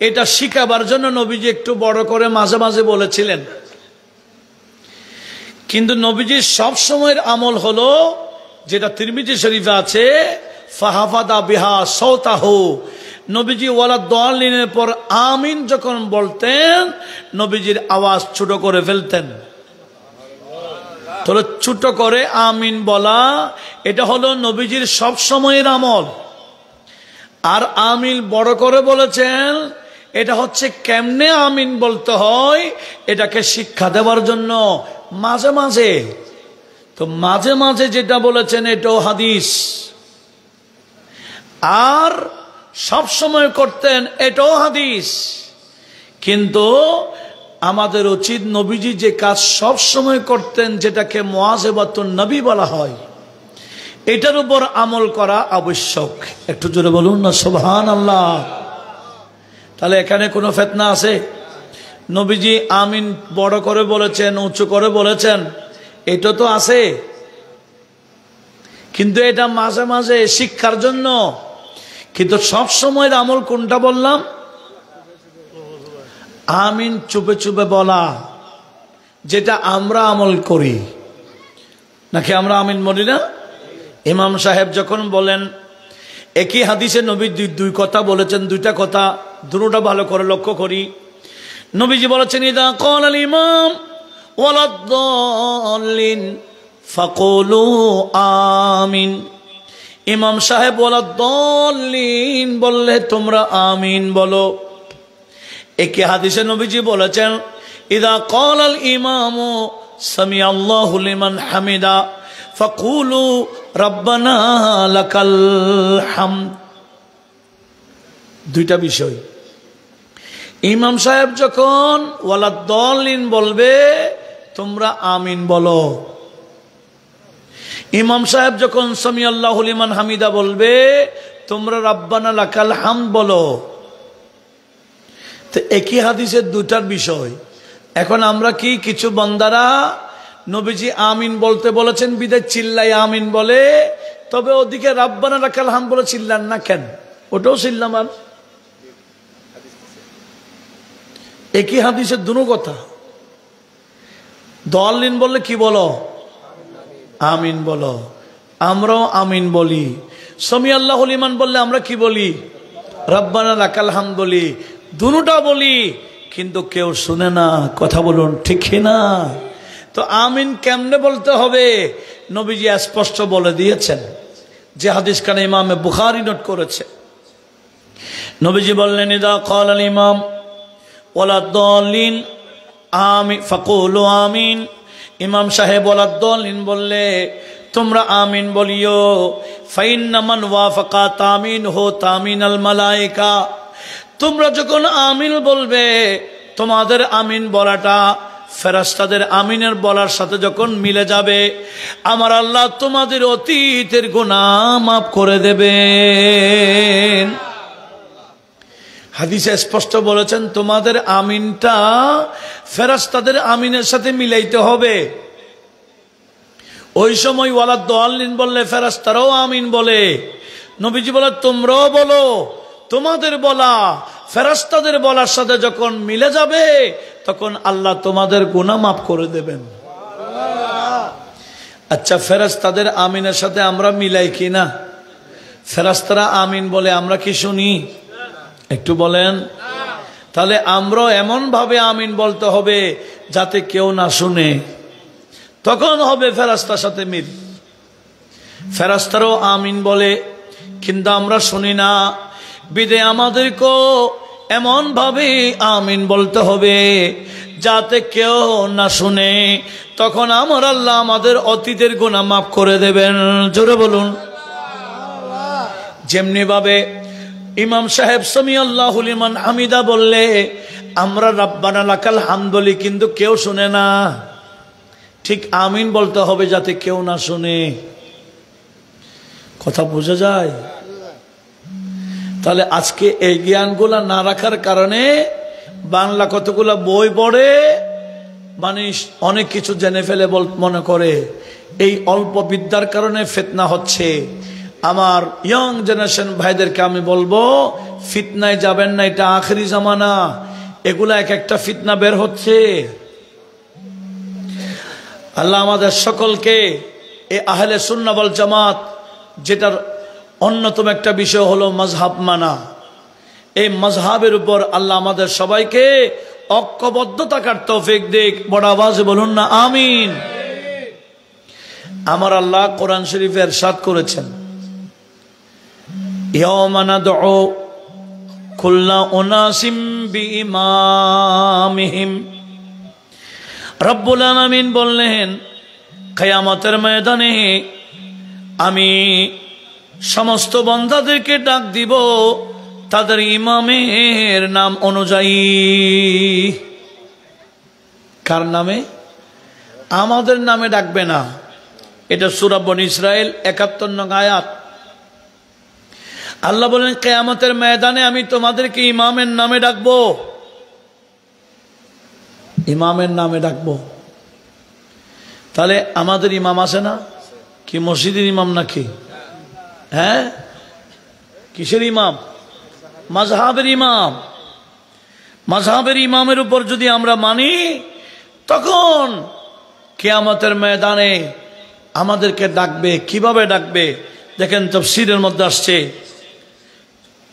এটা শিখাবার জন্য নবীজি একটু বড় করে মাঝে মাঝে বলেছিলেন। কিন্তু নবীজির সব সময়ের আমল হলো যেটা তিরমিজি শরীফে আছে, ফাহাফাদা বিহা সাওতাহু। নবীজি ওয়ালা দাল্লিনের পর আমিন যখন বলতেন নবীজির আওয়াজ ছোট করে ফেলতেন। তাহলে ছোট করে আমিন বলা এটা হলো নবীজির সব সময়ের আমল। আর আমিন বড় করে বলেছেন এটা হচ্ছে কেমনে আমিন বলতে হয় এটাকে শিক্ষা দেওয়ার জন্য মাঝে মাঝে। তো মাঝে মাঝে যেটা বলেছেন এটাও হাদিস, আর সব সময় করতেন এটাও হাদিস। কিন্তু আমাদের উচিত নবীজি যে কাজ সব সময় করতেন যেটাকে মুআযাবাতুন নবী বলা হয় এটার উপর আমল করা আবশ্যক। একটু জোরে বলুন না সুবহানাল্লাহ। তাহলে এখানে কোনো ফিতনা আছে? নবীজি আমিন বড় করে বলেছেন, উঁচু করে বলেছেন, এটা তো আছে, কিন্তু এটা মাঝে মাঝে শিক্ষার জন্য। কিন্তু সব সময়ের আমল কোনটা বললাম? আমিন চুপে চুপে বলা, যেটা আমরা আমল করি। নাকি আমরা আমিন বলি না? ইমাম সাহেব যখন বলেন, একই হাদিসে নবী দুই কথা বলেছেন, দুইটা কথা দুটোটা ভালো করে লক্ষ্য করি। নবীজি বলেছেন ইদা ক্বালাল ইমাম ওয়ালাদ-দাল্লিন ফাকুলু আমিন। ইমাম সাহেব ওয়ালাদ-দাল্লিন বললে তোমরা আমিন বলো। একই হাদিসে নবীজি বলেছেন ইদা ক্বালাল ইমামু সামিআল্লাহু লিমান হামিদা ফাকুলু রাব্বানা লাকাল হামদ। দুইটা বিষয়। ইমাম সাহেব যখন ওয়ালাদ-দাল্লিন বলবে তোমরা আমিন বলো। ইমাম সাহেব যখন সামিআল্লাহু লিমান হামিদা বলবে তোমরা রাব্বানা লাকাল হামদ বলো। তো একই হাদিসের দুটার বিষয়। এখন আমরা কি কিছু বান্দারা নবীজি আমিন বলতে বলেছেন বিদায় চিল্লাই আমিন বলে, তবে ওদিকে রাব্বানা লাকাল হামদ বলে চিল্লান না কেন? ওটাও চিল্লাম। আর একই হাদিসের দুটো কথা। দাল্লিন বললে কি বলো? আমিন বলো। আমরাও আমিন বলি। সামিআল্লাহু লিমান বললে আমরা কি বলি? রাব্বানা লাকাল হামদ বলি। দুটোটা বলি, কিন্তু কেউ শুনে না। কথা বলুন ঠিক না? তো আমিন কেমনে বলতে হবে নবীজি স্পষ্ট বলে দিয়েছেন, যে হাদিস কানে ইমামে বুখারী নোট করেছে। নবীজি বললেন ইদা ক্বালাল ইমাম ওয়ালাদ-দাল্লিন আমিন ফাকুলু আমিন। ইমাম সাহেব ওয়ালাদ-দাল্লিন বললে তোমরা আমিন বলিও। ফাইন্না মান ওয়াফাকা তামিনহু তামিনাল মালায়েকা। তোমরা যখন আমিন বলবে তোমাদের আমিন বলাটা ফেরেশতাদের আমিনের বলার সাথে যখন মিলে যাবে, আমার আল্লাহ তোমাদের অতীতের গুনাহ মাফ করে দেবেন। হাদিসে স্পষ্ট বলেছেন তোমাদের আমিনটা ফেরেশতাদের আমিনের সাথে মিলাইতে হবে। ওই সময় ওয়ালাদ-দাল্লিন বললে ফেরেশতারাও আমিন বলে। নবীজি বলে তোমরাও বলো। তোমাদের বলা ফেরেশতাদের বলার সাথে যখন মিলে যাবে তখন আল্লাহ তোমাদের গুনাহ মাফ করে দেবেন। আচ্ছা, ফেরেশতাদের আমিনের সাথে আমরা মিলাই কি না? ফেরেশতারা আমিন বলে, আমরা কি শুনি? একটু বলেন। তাহলে আমরা এমন ভাবে আমিন বলতে হবে যাতে কেউ না শুনে, তখন হবে ফেরেশতার সাথে মিল। ফেরেশতারাও আমিন বলে, কিন্তু আমরা শুনি না। বিদে আমাদেরকেও এমন ভাবে আমিন বলতে হবে যাতে কেউ না শুনে, তখন আমার আল্লাহ আমাদের অতীতের গুনাহ মাফ করে দেবেন। জোরে বলুন। যেমনি ভাবে ইমাম সাহেব সামি আল্লাহু লিমান হামিদা বললে আমরা রাব্বানা লাকাল হামদ বলি, কিন্তু কেউ শুনে না। ঠিক আমিন বলতে হবে যাতে কেউ না শুনে। কথা বোঝা যায়? তাহলে আজকে এই জ্ঞানগুলা না রাখার কারণে বাংলা কতগুলা বই পড়ে মানুষ অনেক কিছু জেনে ফেলে মনে করে। এই অল্প বিদ্যার কারণে ফিতনা হচ্ছে। আমার ইয়ং জেনারেশন ভাইদেরকে আমি বলবো, ফিতনায় যাবেন না, এটা আখেরি জামানা। এগুলা এক একটা ফিতনা বের হচ্ছে। আল্লাহ আমাদের সকলকে এই আহলে সুন্নাহ ওয়াল জামাত, যেটার অন্যতম একটা বিষয় হলো মাযহাব মানা, এই মাযহাবের উপর আল্লাহ আমাদের সবাইকে ঐক্যবদ্ধ থাকার তৌফিক দিক। বড় আওয়াজে বলুন না আমিন। আমার আল্লাহ কোরআন শরীফে ইরশাদ করেছেন, ইয়াওমা নাদউ কুল্লা উনাসিম বিইমামিহিম। রব্বুল আলামিন বললেন, কিয়ামতের ময়দানে আমি সমস্ত বান্দাদেরকে ডাক দিব তাদের ইমামের নাম অনুযায়ী। কার নামে? আমাদের নামে ডাকবে না। এটা সূরা বনী ইসরাইল ৭১ নং আয়াত। আল্লাহ বলেন, কিয়ামতের ময়দানে আমি তোমাদেরকে ইমামের নামে ডাকবো, ইমামের নামে ডাকবো। তাহলে আমাদের ইমাম আছে না? কি মসজিদের ইমাম নাকি? হ্যাঁ, কিসের ইমাম? মাযহাবের ইমাম। মাযহাবের ইমামের উপর যদি আমরা মানি, তখন কিয়ামতের ময়দানে আমাদেরকে ডাকবে। কিভাবে ডাকবে দেখেন, তাফসীরের মধ্যে আসছে,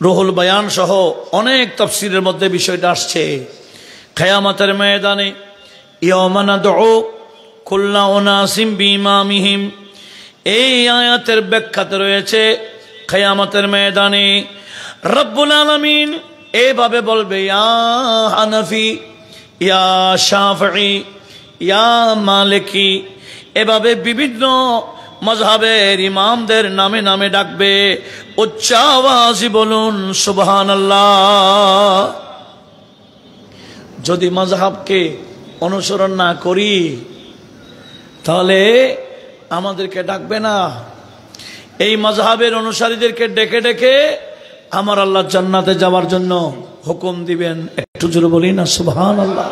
রুহুল বায়ান সহ অনেক তাফসীরের মধ্যে বিষয়টা আসছে। কিয়ামতের ময়দানে ইয়াওমা নাদউ কুল্লা উনাসিম বিইমামিহিম, এই আয়াতের ব্যাখ্যাতে রয়েছে কিয়ামতের ময়দানে রব্বুল আলামিন এভাবে বলবে, ইয়া হানাফি, ইয়া শাফিঈ, ইয়া মালিকি, এভাবে বিভিন্ন মাযহাবের ইমামদের নামে নামে ডাকবে। উচ্চ আওয়াজে বলুন সুবহানাল্লাহ। যদি মাযহাবকে অনুসরণ না করি তাহলে আমাদেরকে ডাকবে না। এই মাযহাবের অনুসারীদেরকে ডেকে ডেকে আমার আল্লাহ জান্নাতে যাওয়ার জন্য হুকুম দিবেন। একটু জোরে বলি না সুবহানাল্লাহ।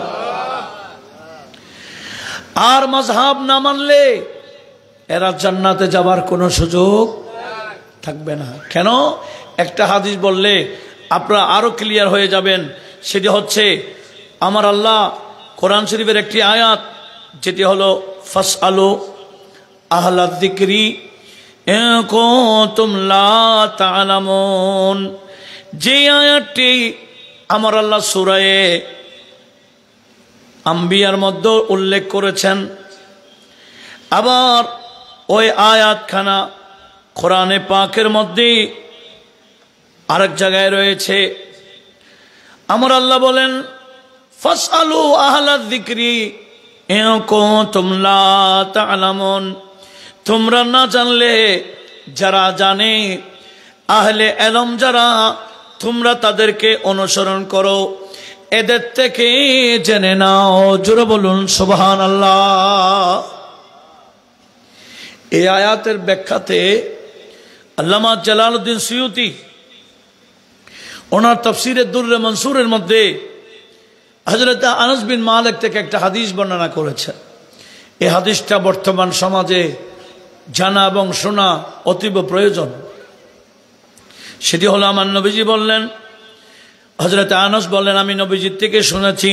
আর মাযহাব না মানলে এরা জান্নাতে যাবার কোনো সুযোগ থাকবে না। কেন? একটা হাদিস বললে আপনারা আরো ক্লিয়ার হয়ে যাবেন। সেটি হচ্ছে আমার আল্লাহ কোরআন শরীফের একটি আয়াত, যেটি হলো ফাসআলু আহলা যিকরি ইন কুনতুম লা তা'লামুন। যে আয়াতটি আমার আল্লাহ সূরা আম্বিয়ার মধ্যে উল্লেখ করেছেন, আবার ওই আয়াতখানা কোরআনে পাকের মধ্যে আরেক জায়গায় রয়েছে। আমার আল্লাহ বলেন, ফাসআলু আহলা যিকরি ইন কুনতুম লা তা'লামুন। তোমরা না জানলে যারা জানে, আহলে ইলম যারা, তোমরা তাদেরকে অনুসরণ করো, এদের থেকে জেনে নাও। জোরে বলুন সুবহানাল্লাহ। এই আয়াতের ব্যাখ্যাতে আল্লামা জালালউদ্দিন সুয়ুতি ওনার তাফসীরে দুররে মনসুরের মধ্যে হযরত আনাস বিন মালিক থেকে একটা হাদিস বর্ণনা করেছেন। এই হাদিসটা বর্তমান সমাজে জানা এবং শোনা অতীব প্রয়োজন। সেটি হলো, আমার নবীজি বললেন, হযরত আনাস বললেন, আমি নবীজির থেকে শুনেছি,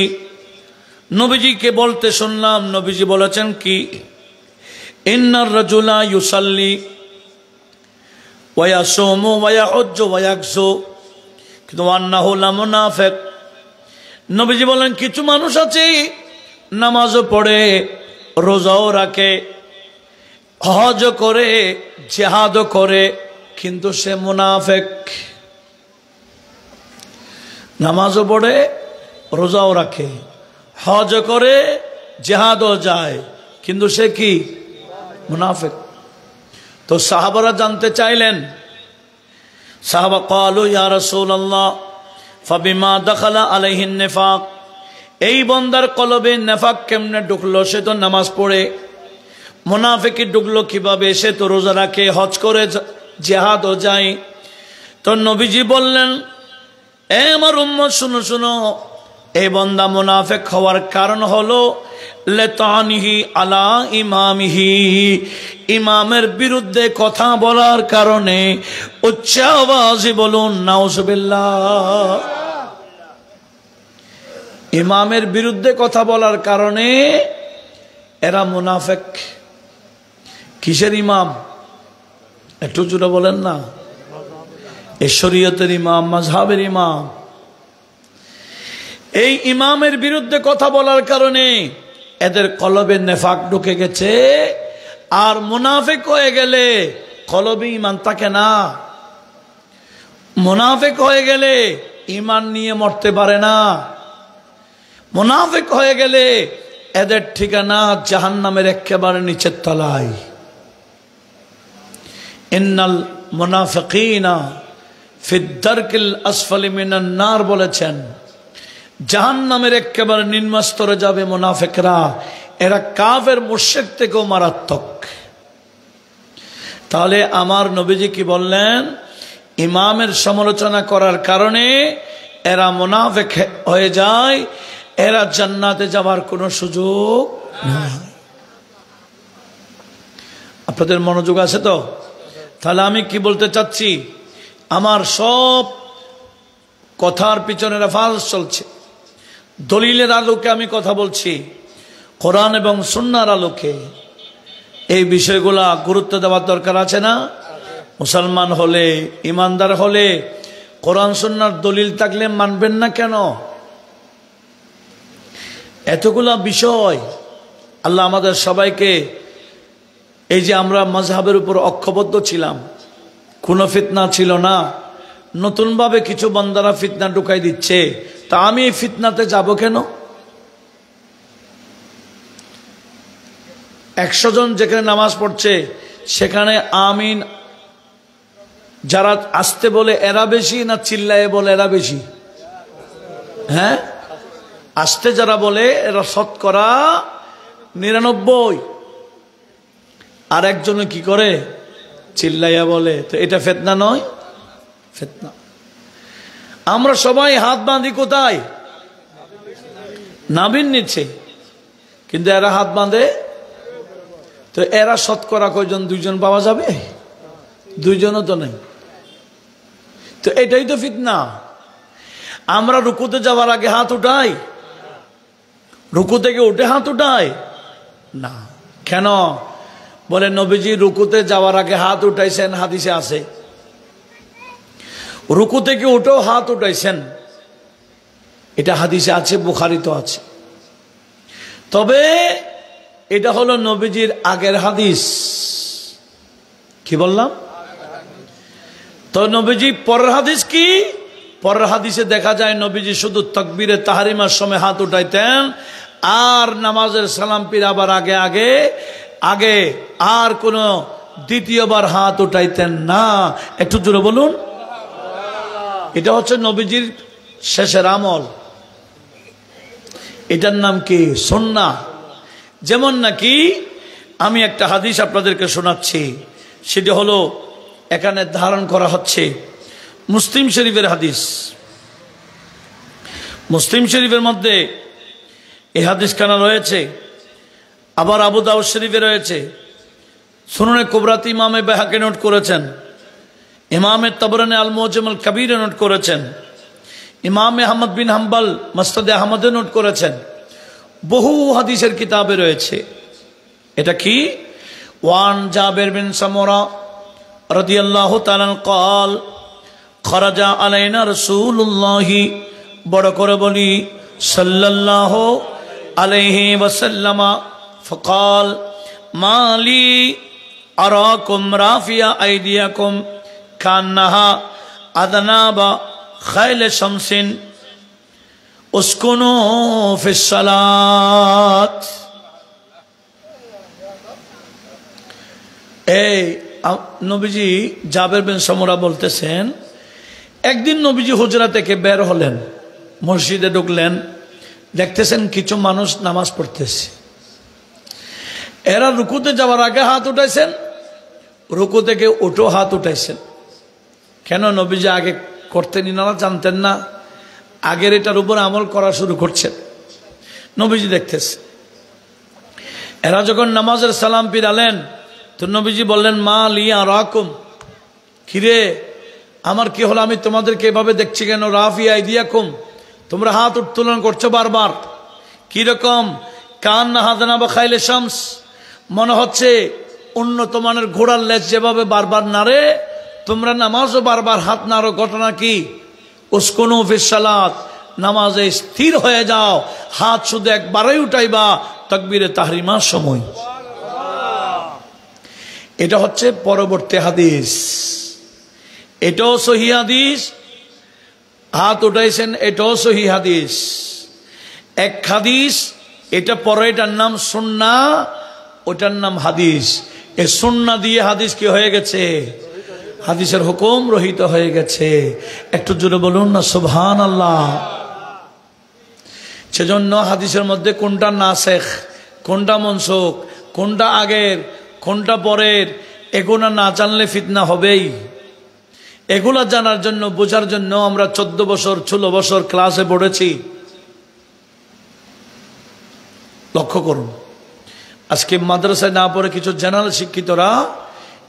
নবীজিকে বলতে শুনলাম, নবীজি বলেছেন কি, ইন্নার রাজুলা ইউসাল্লি ওয়া ইয়াসুমু ওয়া ইয়াহুজ্জু ওয়া ইয়াকযু কিন্তু আন্নাহু লা মুনাফিক। নবীজি বলেন, কিছু মানুষ আছে নামাজও পড়ে, রোজাও রাখে, হজ করে, জিহাদও করে, কিন্তু সে মুনাফিক। নামাজও পড়ে, রোজাও রাখে, হজ করে, জিহাদও যায়, কিন্তু সে কি? মুনাফিক। তো সাহাবারা জানতে চাইলেন, সাহাবা ক্বালু ইয়া রাসূলুল্লাহ ফাবিমা দাখালা আলাইহিন নিফাক, এই বান্দার কলবে নেফাক কেমনে ঢুকলো? সে তো নামাজ পড়ে। মুনাফিকি ঢুকলো কিভাবে? সে তো রোজা রাখে, হজ করে, জিহাদও যায়। তো নবীজি বললেন, এ আমার উম্মত শুনো শুনো, এই বান্দা মুনাফিক হওয়ার কারণ হলো লাতানিহি আলা ইমামিহি, ইমামের বিরুদ্ধে কথা বলার কারণে। উচ্চ আওয়াজে বলুন নাউজুবিল্লাহ। ইমামের বিরুদ্ধে কথা বলার কারণে এরা মুনাফিক। কিসের ইমাম? একটু জোরে বলেন না। এই শরীয়তের ইমাম, মাযহাবের ইমাম। এই ইমামের বিরুদ্ধে কথা বলার কারণে এদের কলবে নেফাক ঢুকে গেছে। আর মুনাফিক হয়ে গেলে কলবে ঈমান থাকে না। মুনাফিক হয়ে গেলে ঈমান নিয়ে মরতে পারে না। মুনাফিক হয়ে গেলে এদের ঠিকানা জাহান্নামের একেবারে নিচের তলায়। ইন্নাল মুনাফিকিনা ফিদ দারকিল আসফালি মিনান নার বলেছেন, জাহান্নামের একেবারে নিম্ন স্তরে যাবে মুনাফিকরা। এরা কাফের মুশরিক থেকেও মারাত্মক। তাহলে আমার নবীজি কি বললেন? ইমামের সমালোচনা করার কারণে এরা মুনাফিক হয়ে যায়, এরা জান্নাতে যাওয়ার কোনো সুযোগ নাই। আপনাদের মনোযোগ আছে তো? তাহলে আমি কি বলতে চাচ্ছি, আমার সব কথার পিছনে রেফারেন্স চলছে, দলিলের আলোকে আমি কথা বলছি, কোরআন এবং সুন্নাহর আলোকে। এই বিষয়গুলা গুরুত্ব দেওয়ার দরকার আছে না? মুসলমান হলে, ইমানদার হলে কোরআন সুন্নাহর দলিল থাকলে মানবেন না কেন? এতগুলা বিষয় আল্লাহ আমাদের সবাইকে, এই যে আমরা মাযহাবের উপর ঐক্যবদ্ধ ছিলাম, কোনো ফিতনা ছিল না, নতুনভাবে কিছু বান্দারা ফিতনা ঢুকাই দিচ্ছে, তা আমি এই ফিতনাতে যাব কেন? 100 জন যেখানে নামাজ পড়ছে সেখানে আমিন যারা আসতে বলে এরা বেশি না চিল্লায়ে বলে এরা বেশি? হ্যাঁ, আসতে যারা বলে এরা 99%। আর একজনে কি করে? চিল্লাইয়া বলে। তো এটা ফিতনা নয়? ফিতনা। আমরা সবাই হাত বাঁধি কোথায়? নাভির নিচে। কিন্তু এরা হাত বাঁধে। তো এরা 100% 2 জন পাওয়া যাবে? 2 জনও তো নেই। তো এটাই তো ফিতনা। আমরা রুকুতে যাওয়ার আগে হাত উঠাই? রুকু থেকে উঠে হাত উঠাই না। কেন? বলে নবীজি রুকুতে যাওয়ার আগে হাত উঠাইছেন, হাদিসে আছে। রুকু থেকে উঠেও হাত উঠাইছেন, এটা হাদিসে আছে, বুখারীতে আছে। তবে এটা হলো নবীজির আগের হাদিস। কি বললাম? তো নবীজি পরের হাদিস কি? পরের হাদিসে দেখা যায় নবীজি শুধু তাকবীরে তাহরিমার সময় হাত উঠাইতেন, আর নামাজের সালাম ফিরাবার আগে আগে আগে আর কোন দ্বিতীয়বার হাত উঠাইতেন না। একটু জোরে বলুন। এটা হচ্ছে নবীজির শেষের আমল। এটার নাম কি? সুন্নাহ। যেমন নাকি আমি একটা হাদিস আপনাদেরকে শোনাচ্ছি, সেটা হলো এখানে ধারণ করা হচ্ছে মুসলিম শরীফের হাদিস। মুসলিম শরীফের মধ্যে এই হাদিস খানা রয়েছে, আবার আবু দাউদ শরীফে রয়েছে, সুনানে কুবরাতে ইমামে বাইহাকি নোট করেছেন, ইমামে তাবরানী আল মুআজ্জাম আল কবীরে নোট করেছেন, ইমামে আহমদ বিন হাম্বল মুসনাদে আহমদে নোট করেছেন, বহু হাদিসের কিতাবে রয়েছে। এটা কি? ওয়ান জাবির বিন সামুরা রাদিয়াল্লাহু তাআলা قال খরাজা আলাইনা রাসূলুল্লাহ, বড় করে বলি সাল্লাল্লাহু আলাইহি ওয়াসাল্লাম, فقال ما لي أراكم رافع أيديكم كأنها أذناب خيل شمس اسكنوا في الصلاة। এই নবীজি জাবের বিন সামুরা বলতেছেন একদিন নবীজি হুজরা থেকে বের হলেন, মসজিদে ঢুকলেন, দেখতেছেন কিছু মানুষ নামাজ পড়তেছে। এরা রুকুতে যাওয়ার আগে হাত উঠাইছেন, রুকু থেকে উঠো হাত উঠাইছেন। কেন? নবীজি আগে করতেন না, জানতেন না, আগের এটার উপর আমল করা শুরু করছেন। নবীজি দেখতেছে। এরা যখন নামাজের সালাম ফিরালেন তো নবীজি বললেন, মা লিয়া রাকুম, কিরে আমার কি হলো, আমি তোমাদেরকে এভাবে দেখছি কেন? রাফিয়া আইদিয়াকুম, তোমরা হাত উত্তোলন করছো বারবার। কিরকম? কান না হাদানা বা খাইলে শামস, মনে হচ্ছে উন্নত মানের ঘোড়ার লেজ যেভাবে বারবার নাড়ে, তোমরা নামাজও বারবার হাত নাড়ো। ঘটনা কি? উসকনু ফিস সালাত, নামাজে স্থির হয়ে যাও, হাত শুধু একবারই উঠাইবা তাকবীরে তাহরিমার সময়। এটা হচ্ছে পরবর্তী হাদিস, এটাও সহি হাদিস। হাত উঠাইছেন, এটাও সহি হাদিস। এক হাদিস, এটা পরে, এটার নাম সুন্নাহ, ওটার নাম হাদিস। এই সুন্নাহ দিয়ে হাদিস কি হয়ে গেছে? হাদিসের হুকুম রহিত হয়ে গেছে। একটু জোরে বলুন না সুবহানাল্লাহ। সেজন্য হাদিসের মধ্যে কোনটা নাসেখ, কোনটা মনসুখ, কোনটা আগের, কোনটা পরের, এগুলো না জানলে ফিতনা হবেই। এগুলা জানার জন্য, বোঝার জন্য আমরা 14 বছর 16 বছর ক্লাসে পড়েছি। লক্ষ্য করুন, আজকে মাদ্রাসায় না পড়ে কিছু জেনারেল শিক্ষিতরা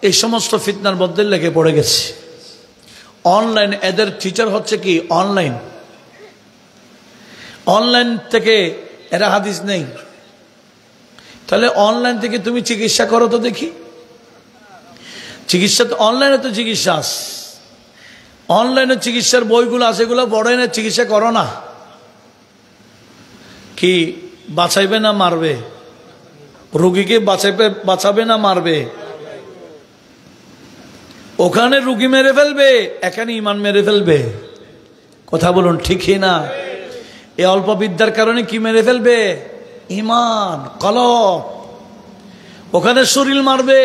এই সমস্ত ফিতনার মধ্যে লেগে পড়ে গেছে। অনলাইন, এদের টিচার হচ্ছে কি অনলাইন। অনলাইন থেকে এরা হাদিস নেই। তাহলে অনলাইন থেকে তুমি চিকিৎসা করো তো দেখি। চিকিৎসা তো অনলাইনে তো চিকিৎসা আছে, অনলাইনে চিকিৎসার বইগুলো আছে, এগুলো পড়ে না, চিকিৎসা করো না। কি বাঁচাইবে না মারবে? রোগীকে বাঁচাবে না মারবে? ওখানে রুগী মেরে ফেলবে, এখানে ইমান মেরে ফেলবে। কথা বলুন ঠিকই না? এই অল্প বিদ্যার কারণে কি মেরে ফেলবে? ইমান, কলব। ওখানে শরীর মারবে।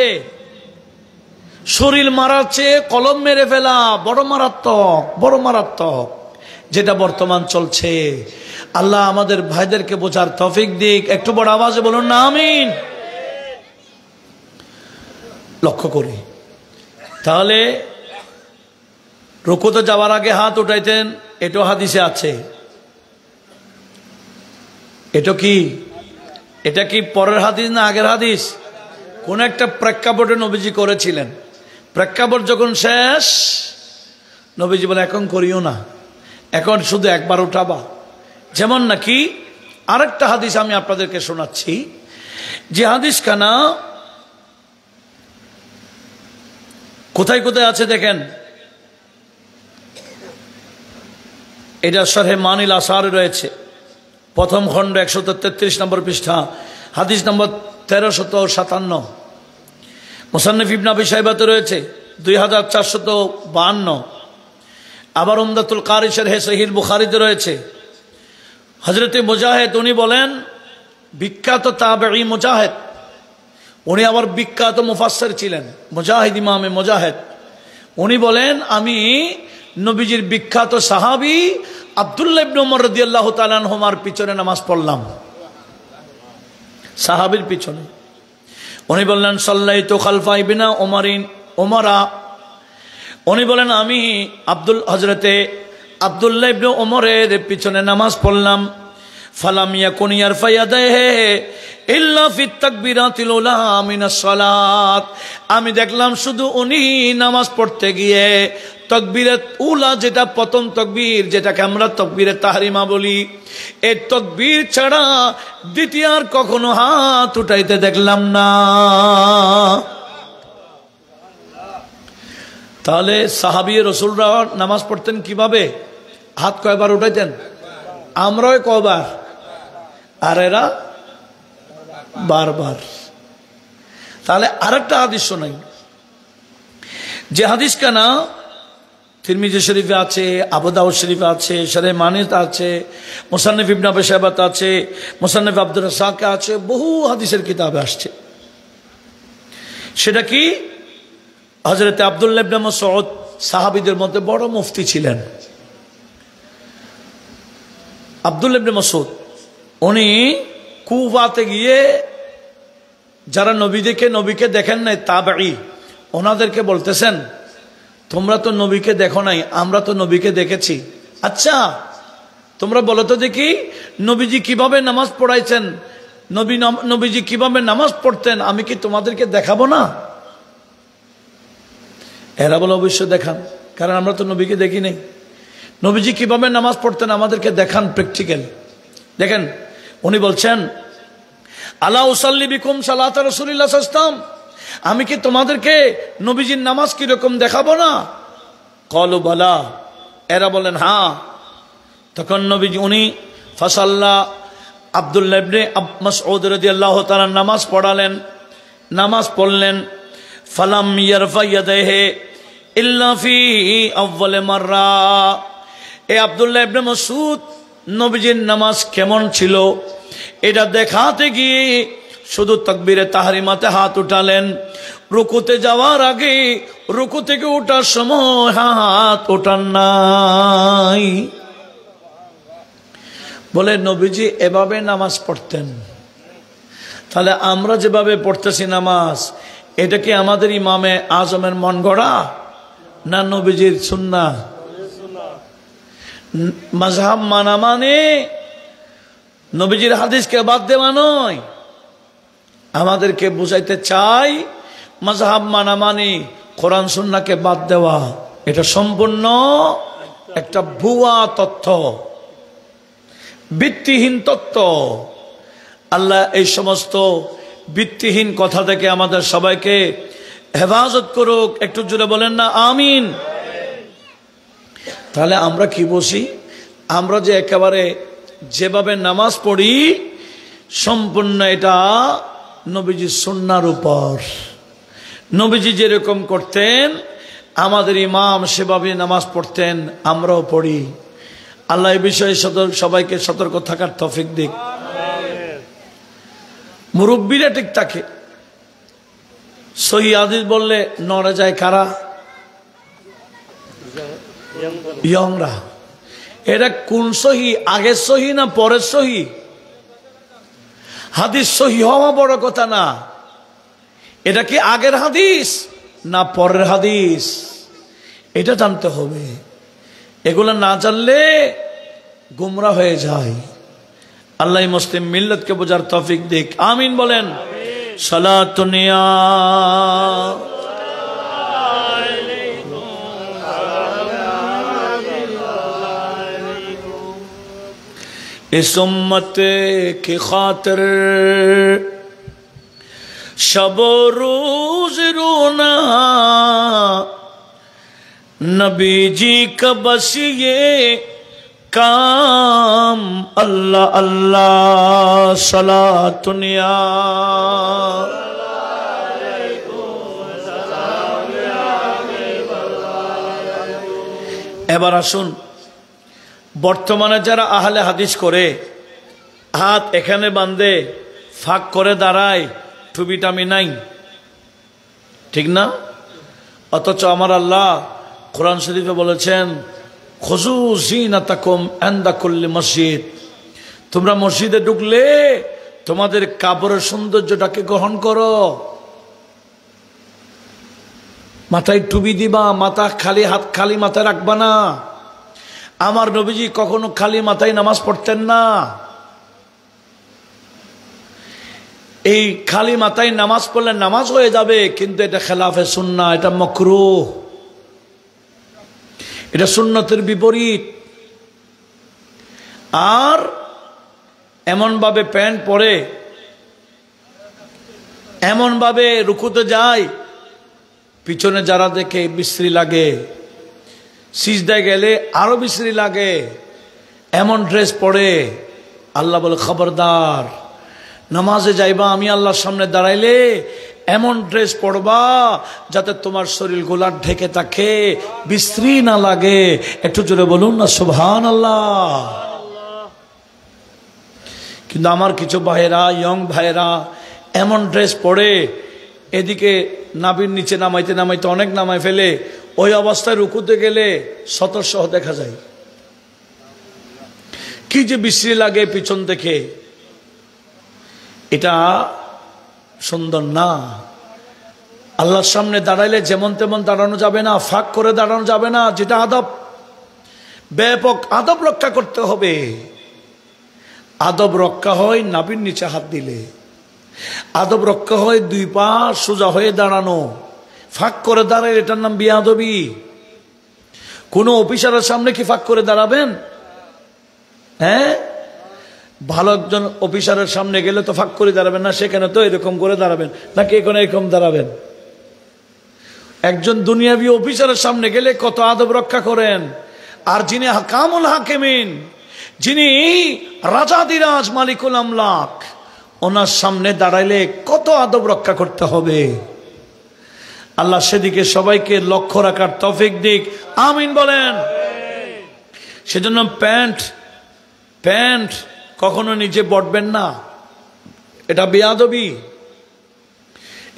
শরীর মারার চেয়ে কলম মেরে ফেলা বড় মারাত্মক, বড় মারাত্মক, যেটা বর্তমান চলছে। আল্লাহ আমাদের ভাইদেরকে বোঝার তৌফিক দিক। একটু বড় আওয়াজে বলুন না আমিন। লক্ষ্য করি, তাহলে রুকুতে যাওয়ার আগে হাত উঠাইতেন, এটাও হাদিসে আছে। এটা কি পরের হাদিস না আগের হাদিস? কোন একটা প্রেক্ষাপটে নবীজি করেছিলেন। প্রেক্ষাপট যখন শেষ, নবীজি বলে এখন করিও না, এখন শুধু একবার উঠাবা। যেমন নাকি আরেকটা হাদিস আমি আপনাদেরকে শোনাচ্ছি, যে হাদিস খানা কোথায় কোথায় আছে দেখেন। এটা শরহে মানিল আসারে রয়েছে, প্রথম খণ্ড 133 নম্বর পৃষ্ঠা, হাদিস নম্বর 1357। মুসান্নিফ ইবনে আবি শাইবাতে রয়েছে 2452। আবার উমদাতুল কারি শরহে সহিহ বুখারীতে রয়েছে। হযরতে মুজাহিদ উনি বলেন, বিখ্যাত তাবেঈ মুজাহিদ, উনি আবার বিখ্যাত মুফাসসির ছিলেন, মুজাহিদ, ইমামে মুজাহিদ। উনি বলেন, আমি নবীজির বিখ্যাত সাহাবী আব্দুল্লাহ ইবনে উমর রাদিয়াল্লাহু তাআলা আনহুমার পিছনে নামাজ পড়লাম, সাহাবীর পিছনে। উনি বললেন, সাল্লাইতু খালফা ইবনে উমরা। উনি বলেন, আমি হযরতে আব্দুল্লাহ ইবনে উমরের পিছনে নামাজ পড়লাম। ফালাম ইয়াকুন ইয়ারফা ইয়াদাইহি ইল্লা ফিত তাকবীরাতিল উলা মিনাস সালাত। আমি দেখলাম শুধু উনি নামাজ পড়তে গিয়ে তাকবীরাত উলা, যেটা প্রথম তাকবীর, যেটাকে আমরা তাকবীরে তাহরিমা বলি, এই তাকবীর ছাড়া দ্বিতীয় আর কখনো হাত উঠাইতে দেখলাম না। তাহলে সাহাবী রাসূলরা নামাজ পড়তেন কিভাবে? হাত কয়বার উঠাইতেন? আমরাও কয়বার, আর এরা বারবার। তাহলে আরেকটা হাদিস শোনাই, যে হাদিস কানা তিরমিজি শরীফে আছে, আবু দাউদ শরীফে আছে, শরহে মানিত আছে, মুসান্নিফ ইবনে আবি শাইবাতে আছে, মুসান্নিফ আব্দুর রাজ্জাকে আছে, বহু হাদিসের কিতাবে আসছে। সেটা কি? হযরতে আব্দুল্লাহ ইবনে মাসউদ সাহাবীদের মধ্যে বড় মুফতি ছিলেন আব্দুল্লাহ ইবনে মাসউদ। উনি কুফাতে গিয়ে যারা নবীকে দেখেন নাই তাবেঈ, ওনাদেরকে বলতেছেন, তোমরা তো নবীকে দেখো নাই, আমরা তো নবীকে দেখেছি। আচ্ছা তোমরা বলো তো দেখি নবীজি কিভাবে নামাজ পড়াইছেন, নবীজি কিভাবে নামাজ পড়তেন, আমি কি তোমাদেরকে দেখাবো না? এরা বলে অবশ্যই দেখান, কারণ আমরা তো নবীকে দেখি নাই। নবীজি কিভাবে নামাজ পড়তেন আমাদেরকে দেখান, প্র্যাকটিক্যাল। দেখেন উনি বলছেন, আলা উসাল্লি বিকুম সালাত রাসূলিল্লাহ সাল্লাল্লাহু আলাইহি ওয়াসাল্লাম, আমি কি তোমাদেরকে নবীজির নামাজ কিরকম দেখাবো না? ক্বালু বালা, এরা বলেন হ্যাঁ। তখন নবীজি উনি ফাসাল্লা আব্দুল্লাহ ইবনে মাসউদ রাদিয়াল্লাহু তাআলা নামাজ পড়ালেন, নামাজ পড়লেন। ফালাম ইয়ারফা ইয়াদাইহি ইল্লা ফি আউয়াল মাররা। এই আব্দুল্লাহ ইবনে মাসউদ নবীজির নামাজ কেমন ছিল এটা দেখাতে গিয়ে শুধু তাকবীরে তাহরিমাতে হাত উঠালেন, রুকুতে যাওয়ার আগে রুকু থেকে ওঠার সময় হাত ওঠান নাই। বলে নবীজি এভাবে নামাজ পড়তেন। তাহলে আমরা যেভাবে পড়তেছি নামাজ, এটা কি আমাদের ইমামে আজমের মন গড়া না নবীজির সুন্নাহ? মাযহাব মানা মানে নবীজির হাদিসকে বাদ দেওয়া নয়। আমাদেরকে বুঝাইতে চাই মাযহাব মানা মানে কোরআন সুন্নাহকে বাদ দেওয়া। এটা সম্পূর্ণ একটা ভুয়া তথ্য, ভিত্তিহীন তত্ত্ব। আল্লাহ এই সমস্ত ভিত্তিহীন কথা থেকে আমাদের সবাইকে হেফাজত করুক। একটু জোরে বলেন না আমিন। তাহলে আমরা কি বসি, আমরা যে একেবারে যেভাবে নামাজ পড়ি সম্পূর্ণ এটা নবীজির সুন্নাহর উপর। নবীজি যেরকম করতেন আমাদের ইমাম সেভাবে নামাজ পড়তেন, আমরাও পড়ি। আল্লাহ এই বিষয়ে সবাইকে সতর্ক থাকার তৌফিক দিক। মুরব্বীরা ঠিক থাকে, সহিহ হাদিস বললে নড়ে যায় কারা? ইয়ংরা। এটা কোন সহি, আগের সহি না পরের সহি? হাদিস সহি হওয়া বড় কথা না, এটা কি আগের হাদিস না পরের হাদিস, এটা জানতে হবে। এগুলো না জানলে গুমরা হয়ে যায়। আল্লাহ মুসলিম মিল্লাতকে বোঝার তৌফিক দিক। আমিন বলেন। সালাতুনিয়া इस उम्मत की खातिर शब रोज रोना, नबी जी का बस ये काम, अल्लाह अल्लाह सलातुनिया। এবার আসুন, বর্তমানে যারা আহলে হাদিস করে হাত এখানে বাঁধে ফাঁক করে দাঁড়ায়, টুপিটামি নাই, ঠিক না? অথচ আমার আল্লাহ কোরআন শরীফে বলেছেন, খুযু যিনাতাকুম ইনদা কুল্লি মসজিদ, তোমরা মসজিদে ঢুকলে তোমাদের কাপড়ের সৌন্দর্যটাকে গ্রহণ করো। মাথায় টুপি দিবা, মাথা খালি, হাত খালি মাথায় রাখবা না। আমার নবীজি কখনো খালি মাথায় নামাজ পড়তেন না। এই খালি মাথায় নামাজ পড়লে নামাজ হয়ে যাবে, কিন্তু এটা খেলাফে সুন্নাহ, এটা মাকরুহ, এটা সুন্নতের বিপরীত। আর এমন ভাবে প্যান্ট পরে, এমন ভাবে রুকুতে যায়, পিছনে যারা দেখে বিশ্রী লাগে, সিজদায় গেলে আরো বিশ্রী লাগে, এমন ড্রেস পরে। আল্লাহ বলে খবরদার, নামাজে যাইবা, আমি আল্লাহর সামনে দাঁড়াইলে এমন ড্রেস পরবা যাতে তোমার শরীর গোলা ঢেকে থাকে, বিশ্রী না লাগে। একটু জোরে বলুন না সুবহানাল্লাহ। কিন্তু আমার কিছু ভাইয়েরা, ইয়ং ভাইয়েরা এমন ড্রেস পরে, এদিকে নাভির নিচে নামাইতে নামাইতে অনেক নামাই ফেলে, ওই অবস্থায় রুকুতে গেলে সতর্কসহ দেখা যায়, কি যে বিশ্রী লাগে পিছন থেকে, এটা সুন্দর না। আল্লাহর সামনে দাঁড়াইলে যেমন তেমন দাঁড়ানো যাবে না, ফাঁক করে দাঁড়ানো যাবে না, যেটা আদব, ব্যাপক আদব রক্ষা করতে হবে। আদব রক্ষা হয় নাভির নিচে হাত দিলে, আদব রক্ষা হয় দুই পা সোজা হয়ে দাঁড়ানো। ফাঁক করে দাঁড়ায়, এটার নাম বেয়াদবি। কোন অফিসারের সামনে কি ফাঁক করে দাঁড়াবেন? হ্যাঁ, ভালো একজন অফিসারের সামনে গেলে তো ফাঁক করে দাঁড়াবেন না, সেখানে তো এরকম করে দাঁড়াবেন, নাকি এখানে এরকম দাঁড়াবেন? একজন দুনিয়াবি অফিসারের সামনে গেলে কত আদব রক্ষা করেন। আর যিনি হাকামুল হাকিমিন, যিনি রাজাদিরাজ মালিকুল আমলাক, ওনার সামনে দাঁড়াইলে কত আদব রক্ষা করতে হবে। আল্লাহ সেদিকে সবাইকে লক্ষ্য রাখার তৌফিক দিক, আমিন বলেন। সেজন্য প্যান্ট কখনো নিচে বটবেন না, এটা বেয়াদবি।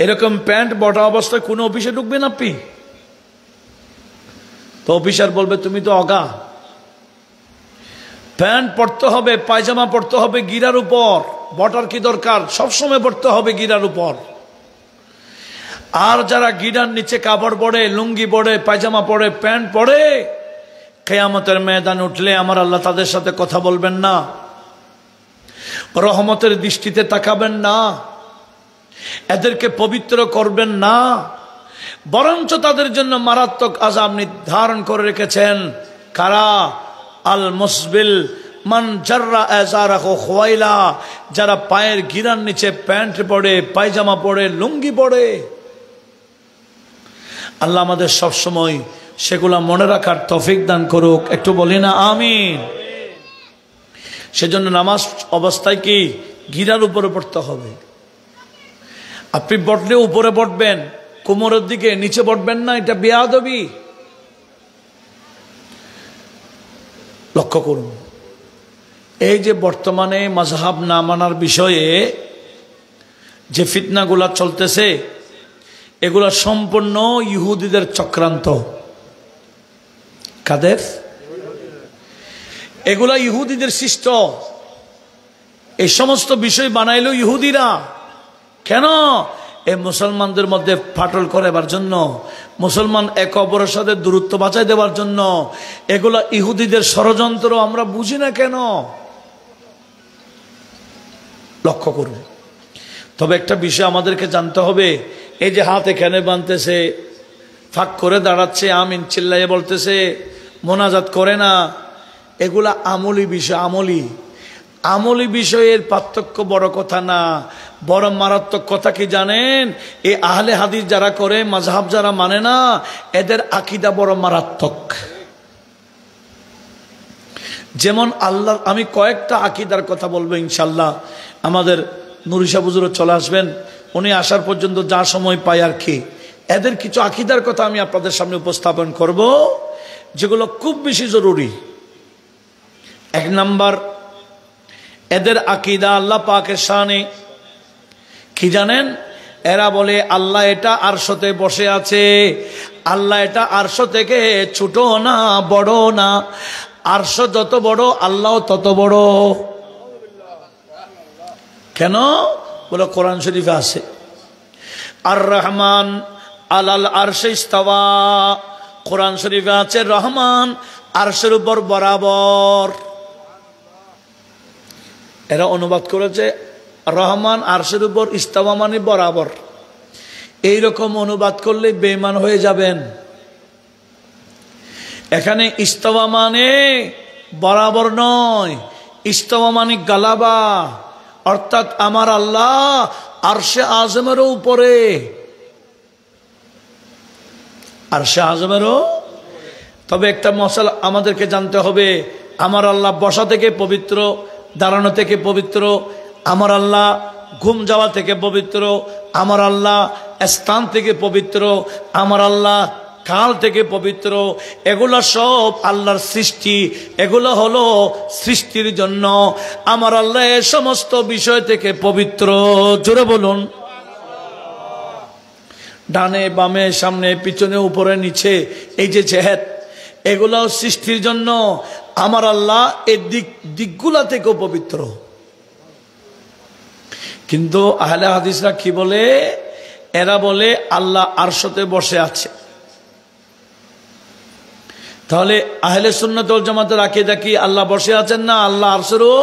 এরকম প্যান্ট বটা অবস্থায় কোনো অফিসে ঢুকবেন আপনি, তো অফিসার বলবে তুমি তো অগা। প্যান্ট পরতে হবে, পায়জামা পরতে হবে গিরার উপর, বটার কি দরকার? সবসময় পরতে হবে গিরার উপর। আর যারা গিরার নিচে কাপড় পরে, লুঙ্গি পরে, পায়জামা পরে, প্যান্ট পরে, কিয়ামতের ময়দানে উঠলে আমার আল্লাহ তাদের সাথে কথা বলবেন না, রহমতের দৃষ্টিতে তাকাবেন না, এদেরকে পবিত্র করবেন না, বরঞ্চ তাদের জন্য মারাত্মক আযাব নির্ধারণ করে রেখেছেন। কারা? আল মুসবিল মান জাররা আযারাহু খুয়াইলা, যারা পায়ের গিরার নিচে প্যান্ট পরে, পায়জামা পরে, লুঙ্গি পরে। আল্লাহ আমাদের সব সময় সেগুলা মনে রাখার তৌফিক দান করুক, একটু বলি না আমিন। সেজন্য নামাজ অবস্থায় কি গিরার উপরে পড়তে হবে। আপনি বটলে উপরে বটবেন, কোমরের দিকে, নিচে বটবেন না, এটা বেয়াদবি। লক্ষ্য করুন, এই যে বর্তমানে মাযহাব না মানার বিষয়ে যে ফিতনাগুলা চলতেছে, এগুলা সম্পূর্ণ ইহুদিদের চক্রান্ত। কাদের? এগুলা ইহুদিদের সৃষ্ট। এই সমস্ত বিষয় বানাইলো ইহুদিরা। কেন? এই মুসলমানদের মধ্যে ফাটল করাবার জন্য, মুসলমান এক অপরের সাথে দূরত্ব বাঁচাই দেওয়ার জন্য। এগুলা ইহুদিদের ষড়যন্ত্র, আমরা বুঝি না কেন? লক্ষ্য করুন। তবে একটা বিষয় আমাদেরকে জানতে হবে, এই যে হাত এখানে বাঁধতেছে, ফাঁক করে দাঁড়াচ্ছে, আমিন চিল্লাইয়ে বলতেছে, মোনাজাত করে না, এগুলা আমলি বিষয়। আমলি বিষয়ের পার্থক্য বড় কথা না, বড় মারাত্মক কথা কি জানেন? এই আহলে হাদিস যারা করে, মাযহাব যারা মানে না, এদের আকীদা বড় মারাত্মক। যেমন আল্লাহ, আমি কয়েকটা আকীদার কথা বলবো ইনশাল্লাহ। আমাদের নুরি সাহেব হুজুর চলে আসবেন, উনি আসার পর্যন্ত যা সময় পাই আর কি, এদের কিছু আকীদার কথা আমি আপনাদের সামনে উপস্থাপন করব, যেগুলো খুব বেশি জরুরি। এক নাম্বার, এদের আকীদা আল্লাহ পাকের শানে কি জানেন? এরা বলে আল্লাহ এটা আরশতে বসে আছে, আল্লাহ এটা আরশ থেকে ছোট না, বড় না, আরশ যত বড় আল্লাহ তত বড়। কেন? বলে কোরআন শরীফে আছে, আর রহমান আলাল আরশে ইস্তাওয়া। কোরআন শরীফে আছে রহমান আরশের উপর বরাবর। এরা অনুবাদ করেছে রহমান আরশের উপর, ইস্তাওয়া মানে বরাবর। এইরকম অনুবাদ করলে বেঈমান হয়ে যাবেন। এখানে ইস্তাওয়া মানে বরাবর নয়, ইস্তাওয়া মানে গালাবা, অর্থাৎ আমার আল্লাহ আরশে আজমেরও উপরে, আরশে আজমেরও। তবে একটা মশালা আমাদেরকে জানতে হবে, আমার আল্লাহ বসা থেকে পবিত্র, দাঁড়ানো থেকে পবিত্র, আমার আল্লাহ ঘুম যাওয়া থেকে পবিত্র, আমার আল্লাহ স্থান থেকে পবিত্র, আমার আল্লাহ কাল থেকে পবিত্র। এগুলা সব আল্লাহর সৃষ্টি, এগুলো হলো সৃষ্টির জন্য। আমার আল্লাহ এ সমস্ত বিষয় থেকে পবিত্র। জোরে বলুন। ডানে বামে সামনে পিছনে উপরে নিচে এই যে জেহেদ, এগুলো সৃষ্টির জন্য আমার আল্লাহ এই দিকগুলা থেকেও পবিত্র। কিন্তু আহলে হাদিসরা কি বলে? এরা বলে আল্লাহ আরশতে বসে আছে। তাহলে আহলে সুন্নাত ওয়াল জামাতের আকীদা কি? আল্লাহ বসে আছেন না, আল্লাহ আরশেরও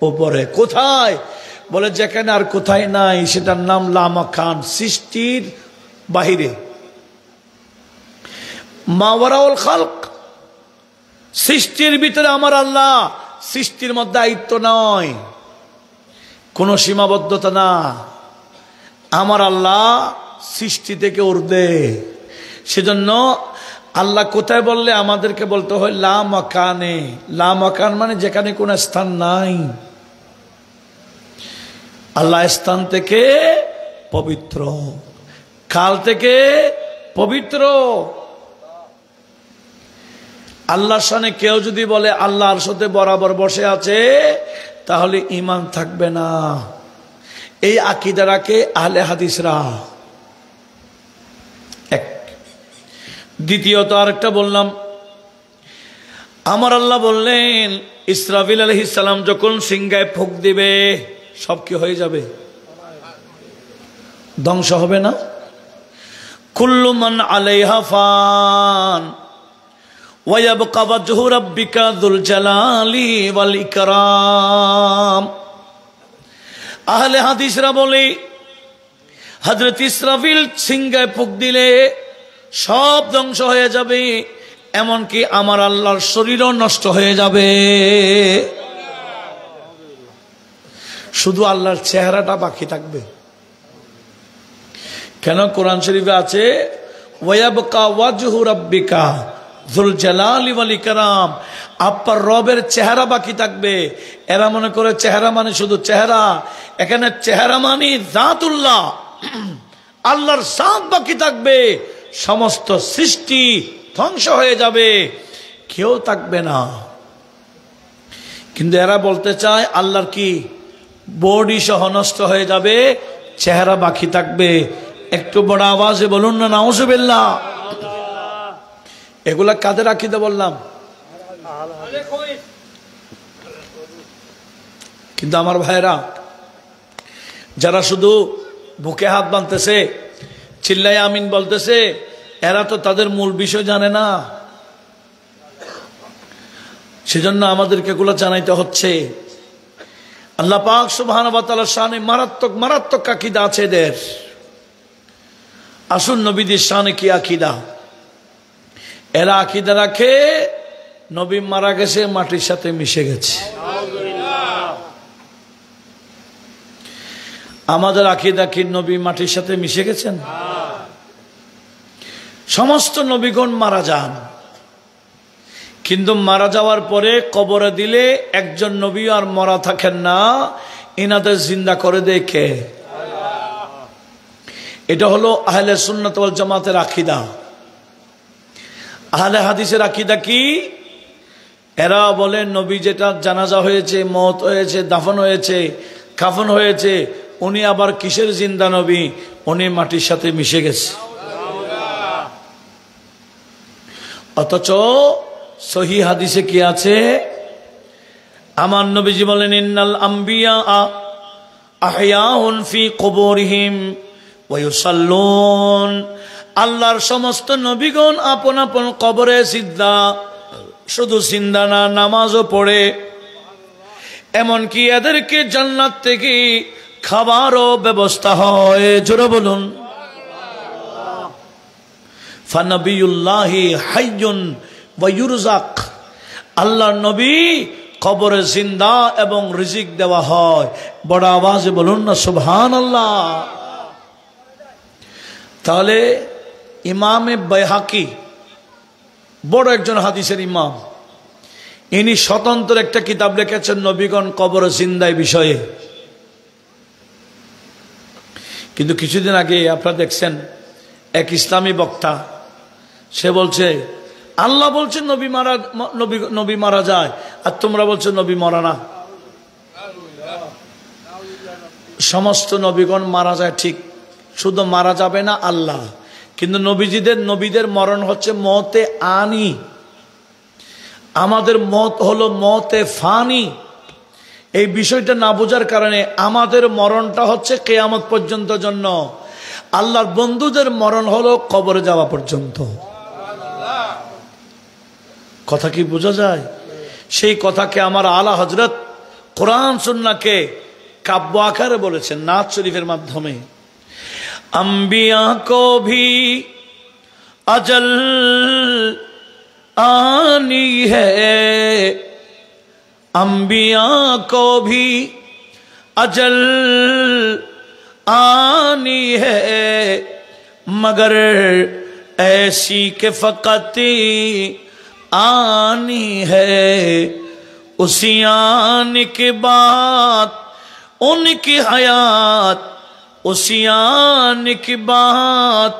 উপরে। কোথায়? বলে যেখানে আর কোথায় নাই, সেটার নাম লামাকান, সৃষ্টির বাহিরে। মাওয়ারাউল খালক, সৃষ্টির ভিতরে আমার আল্লাহ, সৃষ্টির মধ্যে আয়ত্ত নয়, কোনো সীমাবদ্ধতা না। আমার আল্লাহ সৃষ্টি থেকে ঊর্ধ্বে। সেজন্য আল্লাহ কোথায় বললে আমাদেরকে বলতে হয় লা মাকানে। লা মাকান মানে যেখানে কোনো স্থান নাই। আল্লাহ স্থান থেকে পবিত্র, কাল থেকে পবিত্র। আল্লাহর শানে কেউ যদি বলে আল্লাহ আরশতে বরাবর বসে আছে, তাহলে ঈমান থাকবে না। এই আকীদা রাখে আহলে হাদিসরা। এক। দ্বিতীয়ত আরেকটা বললাম, আমার আল্লাহ বললেন ইসরাফিল আলাইহিস সালাম যখন সিংহায় ফুঁক দিবে, সব কি হয়ে যাবে? ধ্বংস হবে না? কুল্লু মান আলাইহা ফান ওয়া ইয়াবকা ওয়াজহু রাব্বিকা যুল জালালি ওয়াল ইকরাম। আহলে হাদিসরা বলে হযরত ইসরাফিল সিংহায় ফুঁক দিলে সব ধ্বংস হয়ে যাবে, এমনকি আমার আল্লাহর শরীরও নষ্ট হয়ে যাবে, শুধু আল্লাহর চেহারাটা বাকি থাকবে। কেন? কোরআন শরীফে আছে ওয়ায়াবকা ওয়াজহু রাব্বিকা যুল জালালি ওয়াল ইকরাম, আপনার রবের চেহারা বাকি থাকবে। এরা মনে করে চেহারা মানে শুধু চেহারা, এখানে চেহারা মানে জাতুল্লাহ, আল্লাহর জাত বাকি থাকবে। সমস্ত সৃষ্টি ধ্বংস হয়ে যাবে, কেউ থাকবে না। কিন্তু এরা বলতে চায় আল্লাহর কি বডি সহ নষ্ট হয়ে যাবে, চেহারা বাকি থাকবে। একটু বড় আওয়াজে বলুন না নাউজুবিল্লাহ। এগুলা কাদের আকীদা বললাম? কিন্তু আমার ভাইরা যারা শুধু বুকে হাত বাঁধতেছে, চিল্লায় আমিন বলতেছে, এরা তো তাদের মূল বিষয় জানে না। সেজন্য আমাদেরকে এগুলো জানাইতে হচ্ছে। আল্লাহ পাক সুবহানাহু ওয়া তাআলার শানে মারাত্মক মারাত্মক আকীদা আছে এদের। আসুন নবীদের শানে কি আকীদা। এরা আকীদা রাখে নবী মারা গেছে, মাটির সাথে মিশে গেছে। আমাদের আকীদা কি নবী মাটির সাথে মিশে গেছেন? সমস্ত নবীগণ মারা যান, কিন্তু মারা যাওয়ার পরে কবরে দিলে একজন নবী আর মরা থাকেন না, ইনাদের জিন্দা করে দেয় কে? এটা হলো আহলে সুন্নাত ওয়াল জামাতের আকীদা। আহলে হাদিসের আকীদা কি? এরা বলে নবী যেটা জানাজা হয়েছে, মওত হয়েছে, দাফন হয়েছে, কাফন হয়েছে, উনি আবার কিসের জিন্দা নবী? উনি মাটির সাথে মিশে গেছে। অথচ সহিহ হাদিসে কি আছে? আমার নবীজি বলেন ইন্নাল আম্বিয়া আহয়াউন ফি কুবুরিহিম ওয়া ইউসাল্লুন। আল্লাহর সমস্ত নবীগণ আপন আপন কবরে সিজদা, শুধু সিজদা না, নামাজও পড়ে। এমনকি এদেরকে জান্নাত থেকে খাবারও ব্যবস্থা হয়। জোরে বলুন ফানাবিয়ুল্লাহি হাইয়ুন ওয়া ইউরযাক। আল্লাহর নবী কবরে জিন্দা এবং রিজিক দেওয়া হয়। বড় আওয়াজে বলুন না সুবহানাল্লাহ। তাহলে ইমামে বাইহাকি বড় একজন হাদিসের ইমাম, ইনি স্বতন্ত্র একটা কিতাব লিখেছেন নবীগণ কবরে জিন্দায় বিষয়ে। কিন্তু কিছুদিন আগে আপনারা দেখছেন এক ইসলামী বক্তা, সে বলছে আল্লাহ বলছেন নবী মারা যায়, আর তোমরা বলছো নবী মরা না। সমস্ত নবীগণ মারা যায় ঠিক, শুধু মারা যাবে না আল্লাহ, কিন্তু নবীদের মরণ হচ্ছে মতে আনি, আমাদের মত হলো মতে ফানি। এই বিষয়টা না বোঝার কারণে আমাদের মরণটা হচ্ছে কিয়ামত পর্যন্ত জন্য, আল্লাহর বন্ধুদের মরণ হলো কবরে যাওয়া পর্যন্ত। কথা কি বোঝা যায়? সেই কথাকে আমার আলা হযরত কোরআন সুন্নাহকে কাব্য আকারে বলেছেন নাত শরীফের মাধ্যমে। अंबिया को भी अजल आनी है, अंबिया को भी अजल आनी है, मगर ऐसी के फकत आनी है, उसी आने के बाद उनकी हयात, उसी आने की बात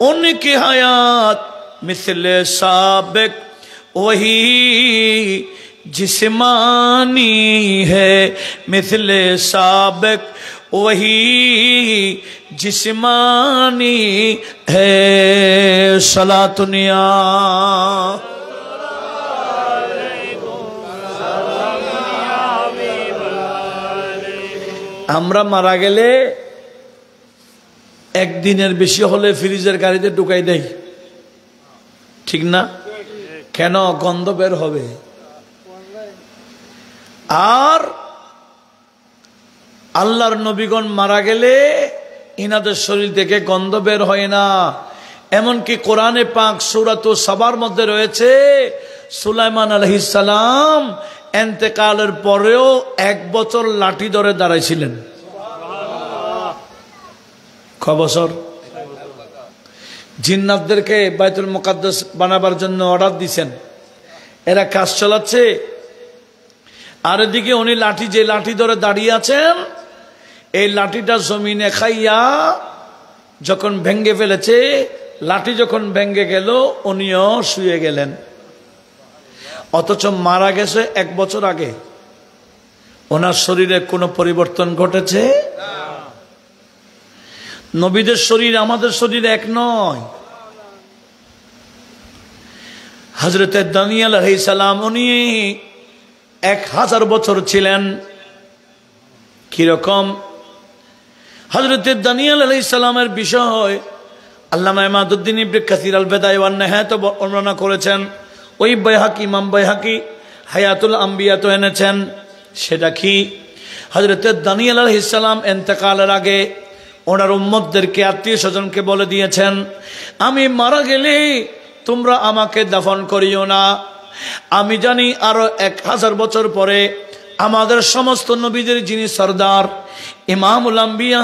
उनकी हयात मिसले साबिक वही जिस्मानी है, मिसले साबिक वही जिस्मानी है। सलातुनिया আমরা মারা গেলে একদিনের বেশি হলে ফ্রিজের গাড়িতে ঢুকাই দেয়, ঠিক না? কেন? গন্ধ বের হবে। আর আল্লাহর নবীগণ মারা গেলে ইনাদের শরীর থেকে গন্ধ বের হয় না। এমনকি কোরআনে পাক সূরাতুস সাবার মধ্যে রয়েছে সুলাইমান আলাইহিস সালাম ইন্তেকালের পরেও 1 বছর লাঠি ধরে দাঁড়াইছিলেন। ক বছর? জিন্নাতদেরকে বাইতুল মুকাদ্দাস বানাবার জন্য অর্ডার দিয়েছেন, এরা কাজ চালাচ্ছে, আর এদিকে উনি যে লাঠি ধরে দাঁড়িয়ে আছেন, এই লাঠিটা জমিনে খাইয়া যখন ভেঙ্গে ফেলেছে, লাঠি যখন ভেঙ্গে গেল উনিও শুয়ে গেলেন। অথচ মারা গেছে 1 বছর আগে, ওনার শরীরে কোনো পরিবর্তন ঘটেছে? নবীদের শরীর আমাদের শরীর এক নয়। হযরতে দানিয়েল আলাইহিস সালাম উনি 1000 বছর ছিলেন। কিরকম? হযরতে দানিয়েল আলাইহিস সালামের বিষয় আল্লামা ইমাদউদ্দিন ইবনে কাসির আল বিদায়া ওয়ান নিহায়াত বর্ণনা করেছেন। ওই বাইহাকি, ইমাম বাইহাকি হায়াতুল আম্বিয়া তো এনেছেন। সেটা কি? হযরতে দানিয়েল আলাইহিস সালাম ইন্তেকালের আগে ওনার উম্মতদেরকে, আত্মীয় স্বজনকে বলে দিয়েছেন, আমি মারা গেলে তোমরা আমাকে দাফন করিও না, আমি জানি আরো 1000 বছর পরে আমাদের সমস্ত নবীদের যিনি সরদার, ইমামুল আম্বিয়া,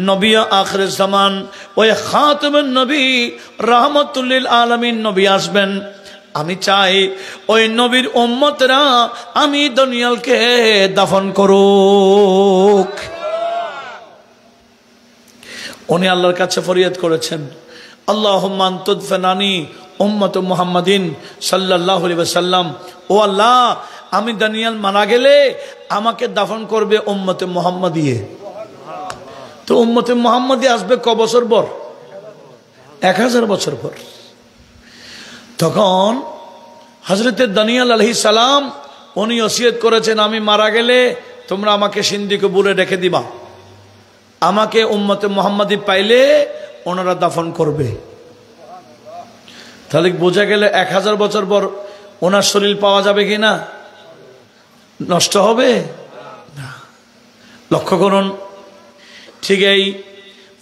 নবী আখির জামান, ওই খাতামুন নবী, রাহমাতুল লিল আলামিন নবী আসবেন। আমি চাই ওই নবীর উম্মতরা আমি দানিয়েলকে দাফন করুক। উনি আল্লাহর কাছে ফরিয়াদ করেছেন, আল্লাহুম্মা আনতুদফিনানি উম্মত মুহাম্মাদিন সাল্লাল্লাহু আলাইহি ওয়াসাল্লাম, ও আল্লাহ, আমি দানিয়েল মারা গেলে আমাকে দাফন করবে উম্মতে মুহাম্মাদিয়ে। তো উম্মতে মুহাম্মাদি আসবে ক বছর পর? 1000 বছর পর। তখন হযরতে দানিয়েল আলাইহিস সালাম উনি ওসিয়ত করেছেন, আমি মারা গেলে তোমরা আমাকে সিন্ধি কবরে রেখে দিবা, আমাকে উম্মতে মুহাম্মাদি পাইলে ওনারা দাফন করবে। তাহলে বোঝা গেল 1000 বছর পর ওনার শরীর পাওয়া যাবে কিনা? নষ্ট হবে না। লক্ষ্য করুন, ঠিক এই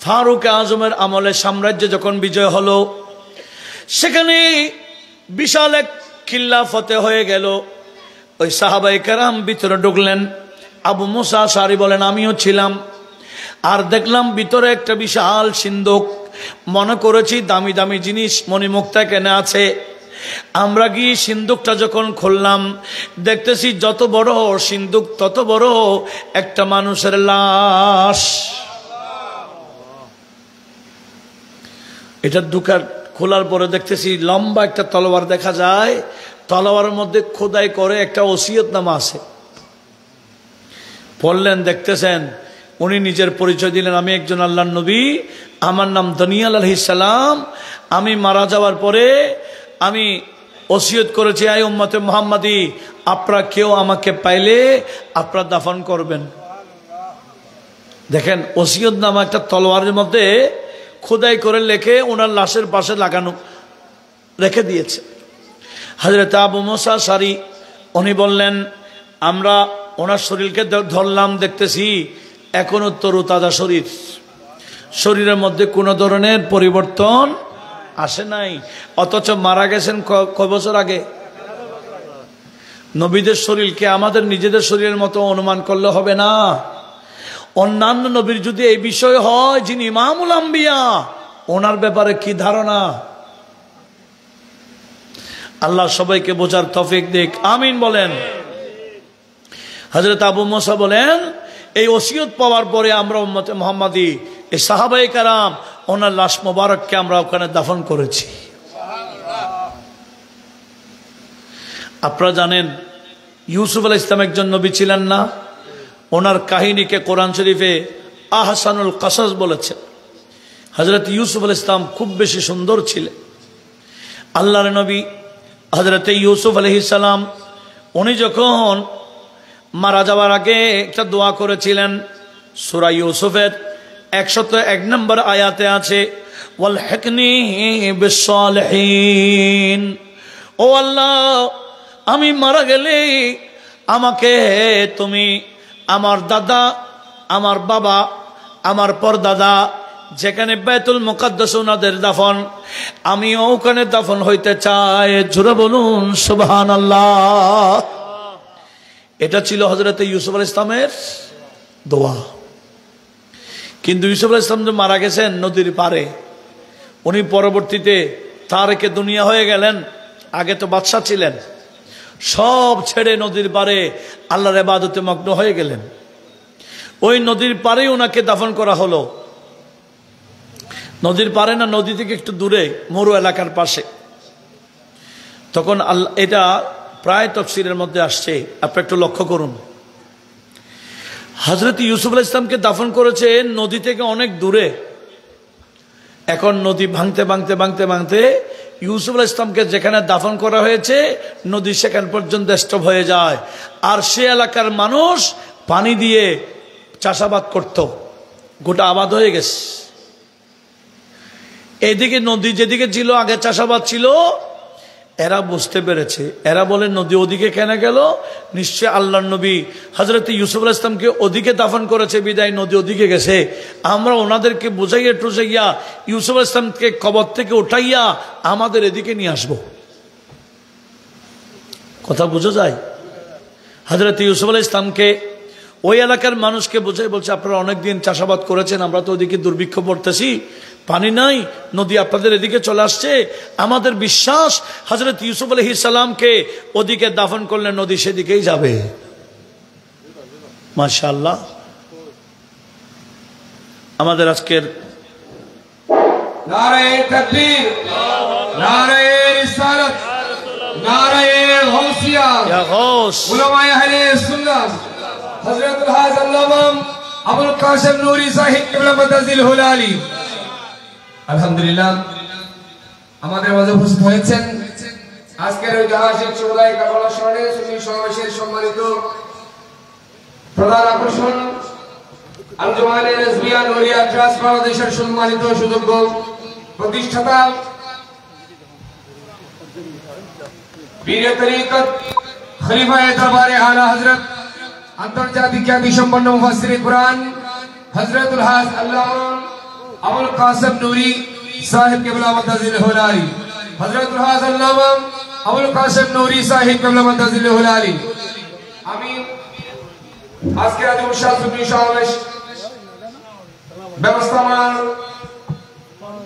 ফারুক আজমের আমলে সাম্রাজ্য যখন বিজয় হলো, সেখানে বিশাল এক কিল্লা ফতে হয়ে গেল। ওই সাহাবায়ে কেরাম ভিতরে ঢুকলেন। আবু মুসা আশআরী বলেন, আমিও ছিলাম, আর দেখলাম ভিতরে একটা বিশাল সিন্দুক। মনে করেছি দামি দামি জিনিস মণিমুক্তা কেনা আছে। আমরা গিয়ে সিন্দুকটা যখন খুললাম, দেখতেছি যত বড় সিন্দুক তত বড় একটা মানুষের লাশ। এটা খোলার পরে দেখতেছি লম্বা একটা তলোয়ার দেখা যায়, তলোয়ারের মধ্যে খোদাই করে একটা ওসিয়তনামা আছে। পড়লেন, দেখতেছেন উনি নিজের পরিচয় দিলেন, আমি একজন আল্লাহর নবী, আমার নাম দানিয়াল আলাইহিস সালাম। আমি মারা যাওয়ার পরে আমি ওসিয়ত করেছি, আয় উম্মতে মুহাম্মাদি, আপনারা কেউ আমাকে পাইলে আপনারা দাফন করবেন। দেখেন, ওসিয়ত নামা একটা তলোয়ারের মধ্যে খোদাই করে লেখে ওনার লাশের পাশে লাগানো রেখে দিয়েছে। হযরত আবু মুসা আশআরী উনি বললেন, আমরা ওনার শরীরকে ধরলাম, দেখতেছি এখনো তরুতাজা শরীর, শরীরের মধ্যে কোনো ধরনের পরিবর্তন আসে নাই, অথচ মারা গেছেন কয় বছর আগে। নবীদের শরীরকে আমাদের নিজেদের শরীরের মতো অনুমান করলে হবে না। অন্যান্য নবীর যদি এই বিষয় হয়, যিনি ইমামুল আম্বিয়া, ওনার ব্যাপারে কি ধারণা। আল্লাহ সবাইকে বোঝার তৌফিক দিক, আমিন বলেন। হযরত আবু মুসা বলেন, এই ওসিয়ত পাওয়ার পরে আমরা উম্মতে মুহাম্মাদি, এই সাহাবায়ে কেরাম, ওনার লাশ মোবারককে আমরা ওখানে দাফন করেছি। আপনারা জানেন ইউসুফ আলাইহিস সালাম একজন নবী ছিলেন না? ওনার কাহিনীকে কোরআন শরীফে আহসানুল কাসাস বলেছে। হযরত ইউসুফ আলাইহিস সালাম খুব বেশি সুন্দর ছিলেন। আল্লাহর নবী হযরত ইউসুফ আলাইহিস সালাম উনি যখন মারা যাওয়ার আগে একটা দোয়া করেছিলেন, সূরা ইউসুফের 101 নম্বর আয়াতে আছে, ওয়ালহিকনি বিসসালিহিন। ও আল্লাহ, আমি মারা গেলে আমাকে তুমি আমার দাদা, আমার বাবা, আমার পরদাদা, যেখানে বাইতুল মুকাদ্দাস ওনাদের দাফন, আমিও ওখানে দাফন হইতে চাই। জোরে বলুন সুবহানাল্লাহ। এটা ছিল হযরত ইউসুফ আলাইহিস সালামের দোয়া। কিন্তু ইউসুফ আলাইহিস সালাম যে মারা গেছেন নদীর পারে, উনি পরবর্তীতে তারেকে দুনিয়া হয়ে গেলেন। আগে তো বাদশা ছিলেন, সব ছেড়ে নদীর পারে আল্লাহর ইবাদতে মগ্ন হয়ে গেলেন। ওই নদীর পারেই ওনাকে দাফন করা হলো। নদীর পারে না, নদী থেকে একটু দূরে মরু এলাকার পাশে। তখন আল্লাহ, এটা প্রায় তাফসীরের মধ্যে আসছে, আপনি একটু লক্ষ্য করুন। হযরত ইউসুফ আলাইহিস সালামকে দাফন করেছে নদী থেকে অনেক দূরে। এখন নদী ভাঙতে ভাঙতে ভাঙতে ভাঙতে ইউসুফ আলাইহিস সালামকে যেখানে দাফন করা হয়েছে, নদী সেখান পর্যন্ত স্টপ হয়ে যায়। আর সে এলাকার মানুষ পানি দিয়ে চাষাবাদ করত, গোটা আবাদ হয়ে গেছে। এইদিকে নদী যেদিকে ছিল আগে চাষাবাদ ছিল, এরা বুঝতে পেরেছে। এরা বলে নদী ওদিকে কেন গেল? নিশ্চয় আল্লাহর নবী হযরত ইউসুফ আলাইহিস সালামকে ওদিকে দাফন করেছে বিদায় নদী ওদিকে গেছে। আমরা ওনাদেরকে বুঝাইয়া টুঝাইয়া ইউসুফ আলাইহিস সালামকে কবর থেকে উঠাইয়া আমাদের এদিকে নিয়ে আসব। কথা বোঝা যায়? হযরত ইউসুফ আলাইহিস সালামকে ওই এলাকার মানুষকে বুঝাই বলছে, আপনারা অনেকদিন চাষাবাদ করেছেন, আমরা তো ওদিকে দুর্ভিক্ষ পড়তেছি, পানি নাই, নদী আপনাদের এদিকে চলে আসছে। আমাদের বিশ্বাস হযরত ইউসুফ আলাইহিস সালামকে ওদিকে দাফন করলে নদী সেদিকেই যাবে। মাশাআল্লাহ। আমাদের আজকের নারায়ে তাকবীর, নারায়ে রিসালাত, নারায়ে গাউসিয়া, ইয়া গাউস, উলামায়ে আহলে সুন্নাহ, হযরতুল হাজ আল্লামা আবুল কাসেম নূরী সাহিব কিবলা মাদাজিল হুলালি। আলহামদুলিল্লাহ, আমাদের মাঝে উপস্থিত হয়েছেন আজকের ঐতিহাসিক সমুদায় কাফলা স্মরণে সুন্নি সমাবেশের সম্মানিত প্রধান আকর্ষণ, আঞ্জুমানে রিজভিয়া নুরিয়া ট্রাস্ট বাংলাদেশের সম্মানিত সুযোগ্য প্রতিষ্ঠাতা, পীর তরিকত খলিফায়ে দরবারে আলা হযরত আন্তর্জাতিক খ্যাতি সম্পন্ন মুফাসসিরে কুরআন হযরতুল হাজ আল্লামা আবুল কাসেম নূরী সাহেব কিবলা মাদাজিল হুলালি, হযরতুল হাজ আল্লামা আবুল কাসেম নূরী সাহেব কিবলা মাদাজিল হুলালি। আমি আজকের আদি উৎসব সুন্নি সমাবেশ ব্যবস্থাপনা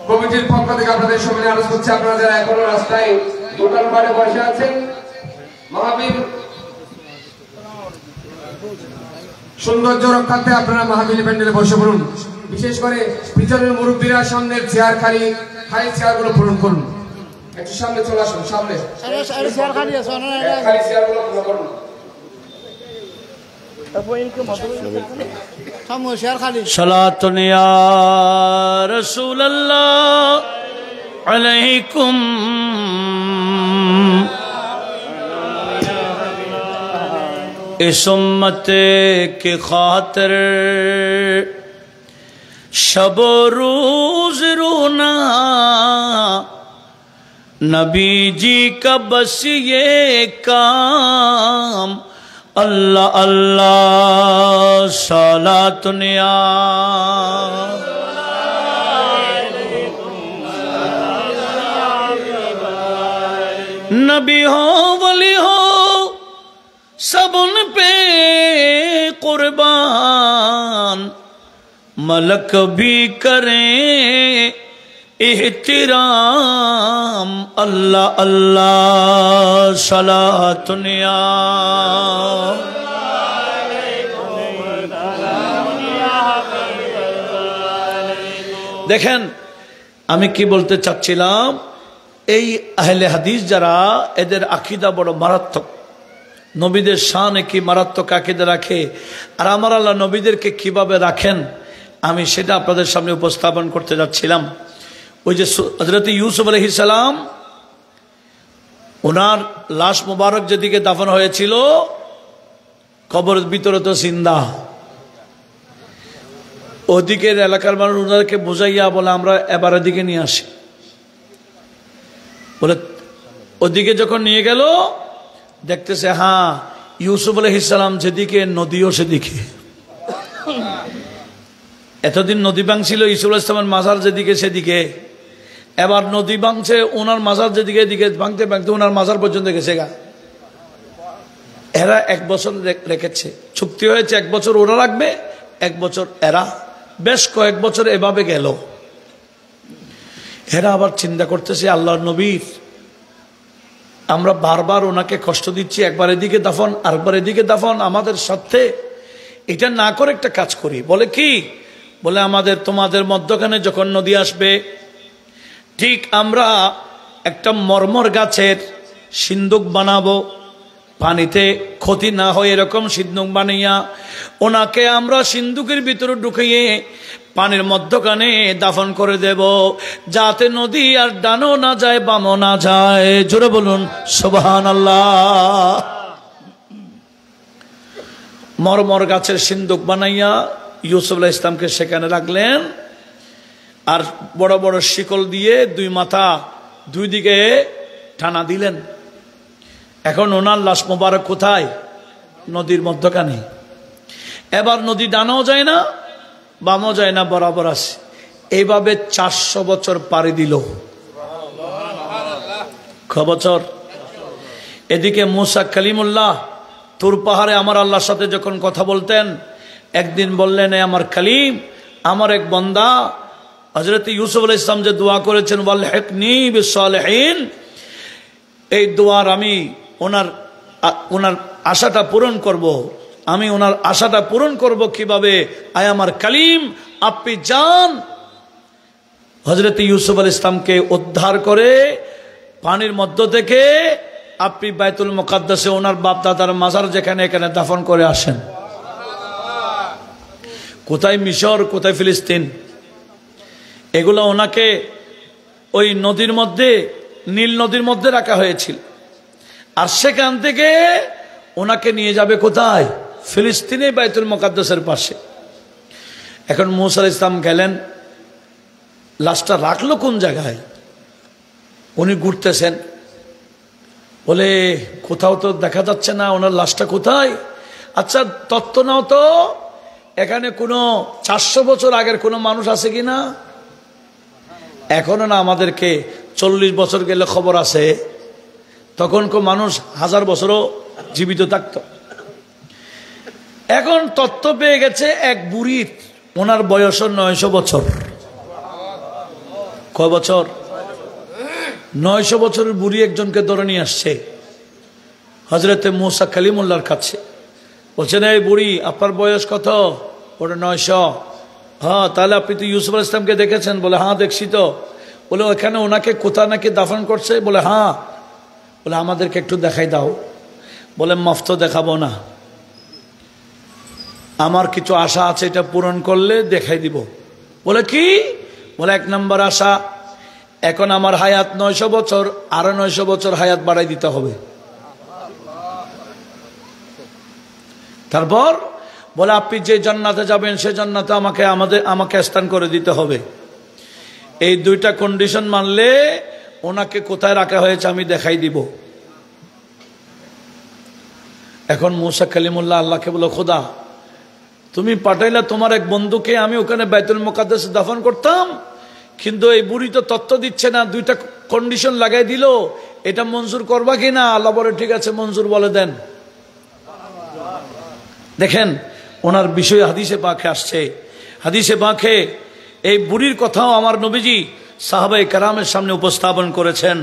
কমিটির পক্ষ থেকে আপনাদের সামনে আলোচনা করছি। আপনারা যারা এখনো রাস্তায় দোকানপাটে বসে আছেন, মাহফিল সৌন্দর্য রক্ষার্থে আপনারা মাহফিল প্যান্ডেলে বসে পড়ুন। বিশেষ করে পিছনের মুরব্বীরা সামনের চেয়ার খালি চেয়ারগুলো পূরণ করুন। একটু সামনে চলে আসুন, সামনে খালি চেয়ারগুলো পূরণ করুন। সালাতুন ইয়া রাসূলুল্লাহ আলাইকুম इस उम्मत के खातिर शब रोज रोना नबी जी का बस ये काम अल्लाह अल्लाह सलातुन या नबी हो वली हो सब उन पे कुर्बान मलक भी करें एहतिराम अल्लाह अल्लाह सलातुन या देखें আমি কি বলতে চাচ্ছিলাম এই আহলে হাদিস যারা এদের আকীদা বড় মারাত্মক নবীদের শানে কি মারাত্মক আকীদা রাখে আর আমার আল্লাহ নবীদেরকে কিভাবে রাখেন আমি সেটা আপনাদের সামনে উপস্থাপন করতে যাচ্ছিলাম ওই যে হযরত ইউসুফ আলাইহিস সালাম ওনার লাশ মোবারক যেদিকে দাফন হয়েছিল কবরের ভিতরে তো জিন্দা ওদিকের এলাকার মানুষ ওনাদেরকে বুঝাইয়া বলে আমরা এবার এদিকে নিয়ে আসি বলে ওদিকে যখন নিয়ে গেল দেখতেছে হ্যাঁ ইউসুফ আলাইহিস সালাম যেদিকে নদীও সেদিকে এতদিন নদী ভাঙছিল ইউসুফ আলাইহিস সালামের মাজার যেদিকে সেদিকে এবার নদী ভাঙছে ওনার মাজার যেদিকে এদিকে ভাঙতে ভাঙতে ওনার মাজার পর্যন্ত গেছে গা এরা 1 বছর রেখেছে চুক্তি হয়েছে 1 বছর ওরা রাখবে 1 বছর এরা বেশ কয়েক বছর এভাবে গেল এরা আবার চিন্তা করতেছে আল্লাহর নবীর আমরা বারবার ওনাকে কষ্ট দিচ্ছি একবার এদিকে দাফন আরেকবার এদিকে দাফন আমাদের সাথে এটা না করে একটা কাজ করি বলে কি বলে আমাদের তোমাদের মধ্যখানে যখন নদী আসবে ঠিক আমরা একটা মরমর গাছের সিন্দুক বানাবো পানিতে ক্ষতি না হয় এরকম সিন্দুক বানাইয়া ওনাকে আমরা সিন্দুকের ভিতরে ঢুকিয়ে পানির মধ্যখানে দাফন করে দেব যাতে নদী আর ডানও না যায় বামও না যায় জোরে বলুন সুবহানাল্লাহ মরমর গাছের সিন্দুক বানাইয়া ইউসুফ আলাইহিস সালামকে সেখানে রাখলেন আর বড় বড় শিকল দিয়ে 2 মাথা 2 দিকে টানা দিলেন এখন ওনার লাশ মোবারক কোথায় নদীর মধ্যখানে এবার নদী ডানাও যায় না বামও যায় না বরাবর আছে এইভাবে 400 বছর পাড়ি দিল কয় বছর এদিকে মুসা কালিমুল্লাহ তুর পাহাড়ে আমার আল্লাহর সাথে যখন কথা বলতেন একদিন বললেন এ আমার কালিম আমার এক বান্দা হযরত ইউসুফ আলাইহিস সালাম যে দোয়া করেছেন ওয়ালহিকনি বিসসালিহিন এই দোয়ার আমি ওনার আশাটা পূরণ করব আমি ওনার আশাটা পূরণ করব কিভাবে আয় আমার কালিম আপনি যান হযরত ইউসুফ আলাইহিস সালামকে উদ্ধার করে পানির মধ্য থেকে আপনি বাইতুল মুকাদ্দাসে ওনার বাপ দাদার মাজার যেখানে এখানে দাফন করে আসেন কোথায় মিশর কোথায় ফিলিস্তিন এগুলো ওনাকে ওই নদীর মধ্যে নীল নদীর মধ্যে রাখা হয়েছিল আর সেখান থেকে ওনাকে নিয়ে যাবে কোথায় ফিলিস্তিনে বাইতুল মুকাদ্দাসের পাশে এখন মুসা আলাইহিস সালাম গেলেন লাশটা রাখলো কোন জায়গায় উনি ঘুরতেছেন বলে কোথাও তো দেখা যাচ্ছে না ওনার লাশটা কোথায় আচ্ছা তত্ত্ব নাও তো এখানে কোনো 400 বছর আগের কোনো মানুষ আছে কিনা এখনো না আমাদেরকে 40 বছর গেলে খবর আছে তখন কো মানুষ 1000 বছরও জীবিত থাকতো এখন তত্ত্ব পেয়ে গেছে এক বুড়ির ওনার বয়স 900 বছর কয় বছর 900 বছরের বুড়ি একজনকে ধরে নিয়ে আসছে হযরতে মুসা কালিমুল্লাহর কাছে বলছেন এই বুড়ি আপনার বয়স কত ওটা 900 হ্যাঁ তাহলে আপনি তো ইউসুফ আলাইহিস সালামকে দেখেছেন বলে হ্যাঁ দেখছি তো বলে ওখানে ওনাকে কোথায় নাকি দাফন করছে বলে হ্যাঁ বলে আমাদেরকে একটু দেখাই দাও বলে মাফ তো দেখাবো না আমার কিছু আশা আছে, এটা পূরণ করলে দেখাই দিব। বলে কি? বলে 1 নম্বর আশা, এখন আমার হায়াত 900 বছর, আরো 900 বছর হায়াত বাড়াই দিতে হবে। তারপর বলে আপনি যে জান্নাতে যাবেন সে জান্নাতে আমাকে স্থান করে দিতে হবে। এই 2টা কন্ডিশন মানলে ওনাকে কোথায় রাখা হয়েছে আমি দেখাই দিব। এখন মুসা কালিমুল্লাহ আল্লাহকে বলো, খোদা তুমি পাঠাইলা তোমার এক বন্ধুকে, আমি ওখানে বাইতুল মুকাদ্দাসে দাফন করতাম, কিন্তু এই বুড়ি তো তত্ত্ব দিচ্ছে না, 2টা কন্ডিশন লাগাই দিল, এটা মঞ্জুর করবা কিনা? আল্লাহ বলে ঠিক আছে মঞ্জুর, বলে দেন। দেখেন ওনার বিষয়ে হাদিসে পাকে আসছে, হাদিসে পাকে এই বুড়ির কথাও আমার নবীজি সাহাবায়ে কেরামের সামনে উপস্থাপন করেছেন।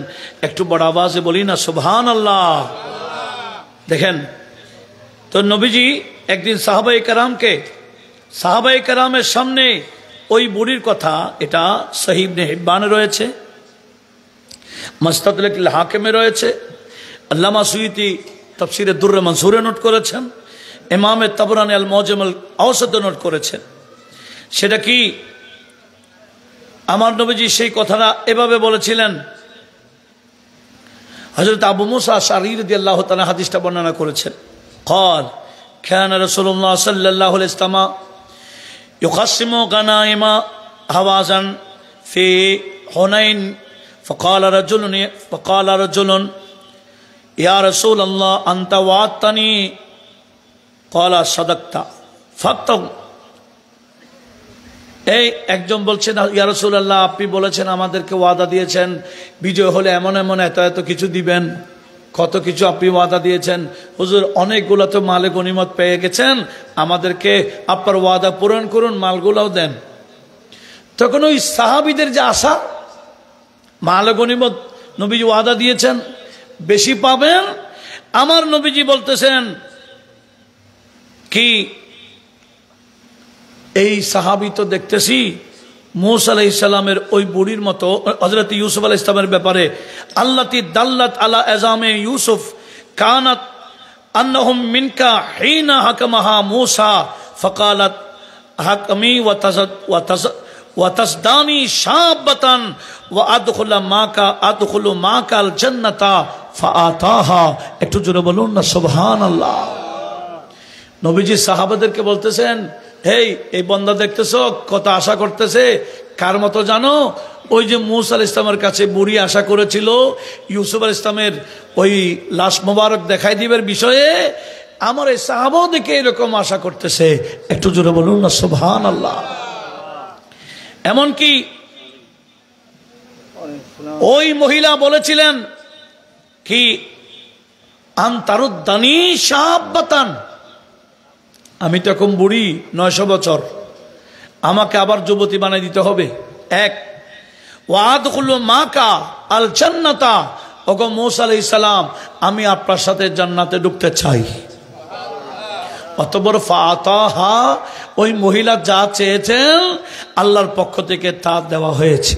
একটু বড় আওয়াজে বলি না সুবহানাল্লাহ। দেখেন তো নবীজি একদিন সাহাবায়ে কেরামের সামনে ওই বুড়ির কথা, এটা সহিহ ইবনে হিব্বানে রয়েছে, মুস্তাদরাকুল হাকিমে রয়েছে, আল্লামা সুয়ুতি তাফসীরে দুররে মনসুরে নোট করেছেন, ইমামে তাবরানী আল মুআজ্জাম আল আওসাতে নোট করেছেন। সেটা কি? আমার নবীজি সেই কথাটা এভাবে বলেছিলেন। হযরত আবু মুসা আশআরী রাদিয়াল্লাহু তাআলা হাদিসটা বর্ণনা করেছেন। قال كان رسول الله صلى الله عليه وسلم يقسم غنائم هوازا في حنين فقال رجل يا رسول الله أنت وعدتني قال صدقت فاكتب। এই একজন বলছেন ইয়া রাসূলুল্লাহ আপনি বলেছেন আমাদেরকে ওয়াদা দিয়েছেন বিজয় হলে এমন এমন এত এত কিছু দিবেন, কত কিছু আপনি ওয়াদা দিয়েছেন, হুজুর অনেকগুলো তো মালে গনিমত পেয়ে গেছেন, আমাদেরকে আপনার ওয়াদা পূরণ করুন, মালগুলোও দেন। তখন ওই সাহাবীদের যে আশা, মালে গনিমত নবীজি ওয়াদা দিয়েছেন বেশি পাবেন, আমার নবীজি বলতেছেন কি এই সাহাবী তো দেখতেছি মুসা আলাইহিস সালামের ওই বুড়ির মতো হযরত ইউসুফ আলাইহিস সালামের ব্যাপারে আল্লাতি দাল্লাত আলা আযামে ইউসুফ কানাত আন্নাহুম মিনকা হিনা হাকামাহা মুসা ফাকালাত হাকমি ওয়া তাসদানি শাবাতান ওয়া আদখুলু মাকাল জান্নাতা ফাআতাহা। একটু জোরে বলুন না সুবহানাল্লাহ। নবীজি সাহাবাদেরকে বলতেছেন, হেই এই বান্দা দেখতেছো কত আশা করতেছে, কার মতো জানো? ওই যে মুসা আলাইহিস সালামের কাছে বুড়ি আশা করেছিল ইউসুফ আলাইহিস সালামের ওই লাশ মোবারক দেখাই দিবের বিষয়ে, আমার এই সাহাবাও দেখে এরকম আশা করতেছে। একটু জোরে বলুন না সুবহানাল্লাহ। এমনকি ওই মহিলা বলেছিলেন কি আনতারুদ্দানি শাবাতান, আমি তো এখন বুড়ি 900 বছর, আমাকে আবার যুবতী বানাই দিতে হবে। এক ওয়াদখুলু মাকা আল জান্নাতা, ওগো মুসা আলাইহিস সালাম আমি আপনার সাথে জান্নাতে ঢুকতে চাই। অতঃপর ফাতাহা, ওই মহিলা যা চেয়েছেন আল্লাহর পক্ষ থেকে তা দেওয়া হয়েছে।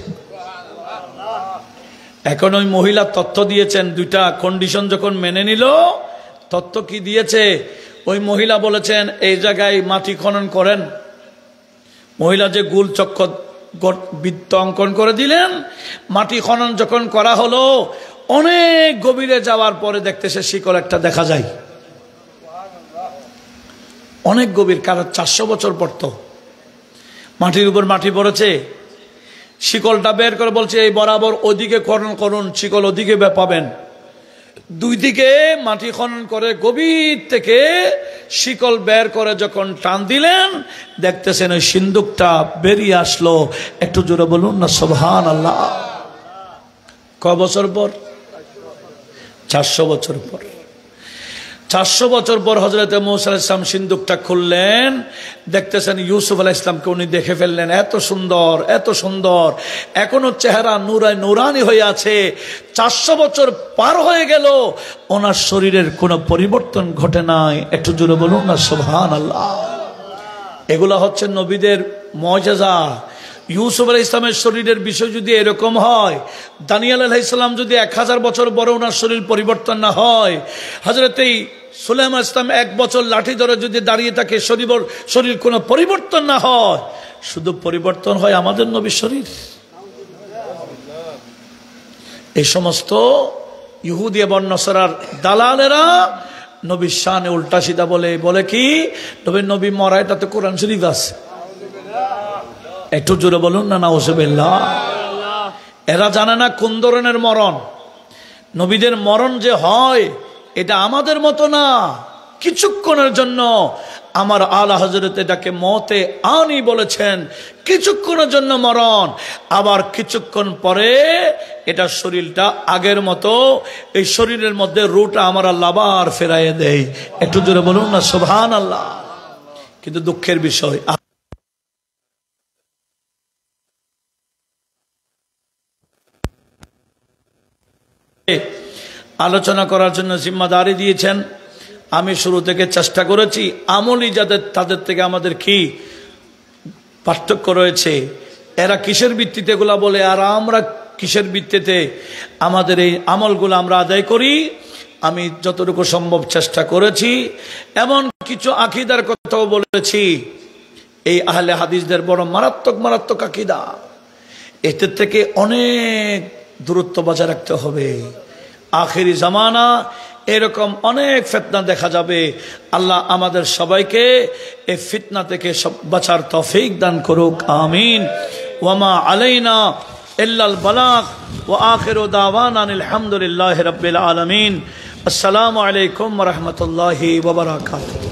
এখন ওই মহিলা তথ্য দিয়েছেন, 2টা কন্ডিশন যখন মেনে নিল, তথ্য কি দিয়েছে? ওই মহিলা বলেছেন এই জায়গায় মাটি খনন করেন। মহিলা যে গোল চক্কর বৃত্ত অঙ্কন করে দিলেন। মাটি খনন যখন করা হলো, অনেক গভীরে যাওয়ার পরে দেখতেছে শিকল একটা দেখা যায়, অনেক গভীর, কারণ 400 বছর পড়ত, মাটির উপর মাটি পড়েছে। শিকলটা বের করে বলছে এই বরাবর ওদিকে খনন করুন, শিকল ওদিকে পাবেন। 2 দিকে মাটি খনন করে গভীর থেকে শিকল বের করে যখন টান দিলেন, দেখতেছেন ওই সিন্দুকটা বেরিয়ে আসলো। একটু জোরে বলুন না সুবহানাল্লাহ। কয় বছর পর? 400 বছর পর। 400 বছর পর হযরত মুসা আলাইহিস সালাম সিন্দুকটা খুললেন, দেখতেছেন ইউসুফ আলাইহিস সালামকে উনি দেখে ফেললেন। এত সুন্দর, এত সুন্দর, এখনো চেহারা নুরানি হয়ে আছে। 400 বছর পার হয়ে গেল, ওনার শরীরের কোনো পরিবর্তন ঘটে নাই। একটু জোরে বলুন না সুবহানাল্লাহ। এগুলা হচ্ছে নবীদের মুআজিজা। ইউসুফ আলাইহিস সালামের শরীরের বিষয় যদি এরকম হয়, দানিয়েল আলাইহিস সালাম যদি 1000 বছর বড় ওনার শরীর পরিবর্তন না হয়, হযরত সুলাইমান ইসলাম 1 বছর লাঠি ধরে যদি দাঁড়িয়ে থাকে, শরীর কোনো পরিবর্তন না হয়, শুধু পরিবর্তন হয় আমাদের নবীর শরীর। এই সমস্ত ইহুদি এবং নসরার দালালেরা নবীর শানে উল্টা সিধা বলে কি নবী মরা, এটা তো কোরআন শরীফ আছে। একটু জোরে বলুন না নাউজুবিল্লাহ। এরা জানে না কোন ধরনের মরণ। নবীদের মরণ যে হয় এটা আমাদের মতো না, কিছুক্ষণের জন্য। আমার আলা হযরত এটাকে মতে আনি বলেছেন, কিছুক্ষণের জন্য মরণ, আবার কিছুক্ষণ পরে এটা শরীরটা আগের মতো, এই শরীরের মধ্যে রূহটা আমার আল্লাহ আবার ফেরাইয়ে দেয়। একটু জোরে বলুন না সুবহানাল্লাহ। কিন্তু দুঃখের বিষয়, আলোচনা করার জন্য জিম্মাদারি দিয়েছেন। আমি শুরু থেকে চেষ্টা করেছি, আমলি যাদের তাদের থেকে আমাদের কি পার্থক্য রয়েছে, এরা কিসের ভিত্তিতে এগুলা বলে আর আমরা কিসের ভিত্তিতে আমাদের এই আমলগুলো আমরা আদায় করি। আমি যতটুকু সম্ভব চেষ্টা করেছি। এমন কিছু আকীদার কথাও বলেছি, এই আহলে হাদিসদের বড় মারাত্মক আকীদা, এদের থেকে অনেক দূরত্ব বজায় রাখতে হবে। আখিরি জামানা এরকম অনেক ফিতনা দেখা যাবে। আল্লাহ আমাদের সবাইকে এই ফিতনা থেকে বাঁচার তৌফিক দান করুক, আমিন। ওয়ামা আলাইনা ইল্লাল বালাগ ওয়া আখিরু দাওয়ানা আলহামদুলিল্লাহি রাব্বিল আলামিন। আসসালামু আলাইকুম ওয়া রাহমাতুল্লাহি ওয়া বারাকাতুহু।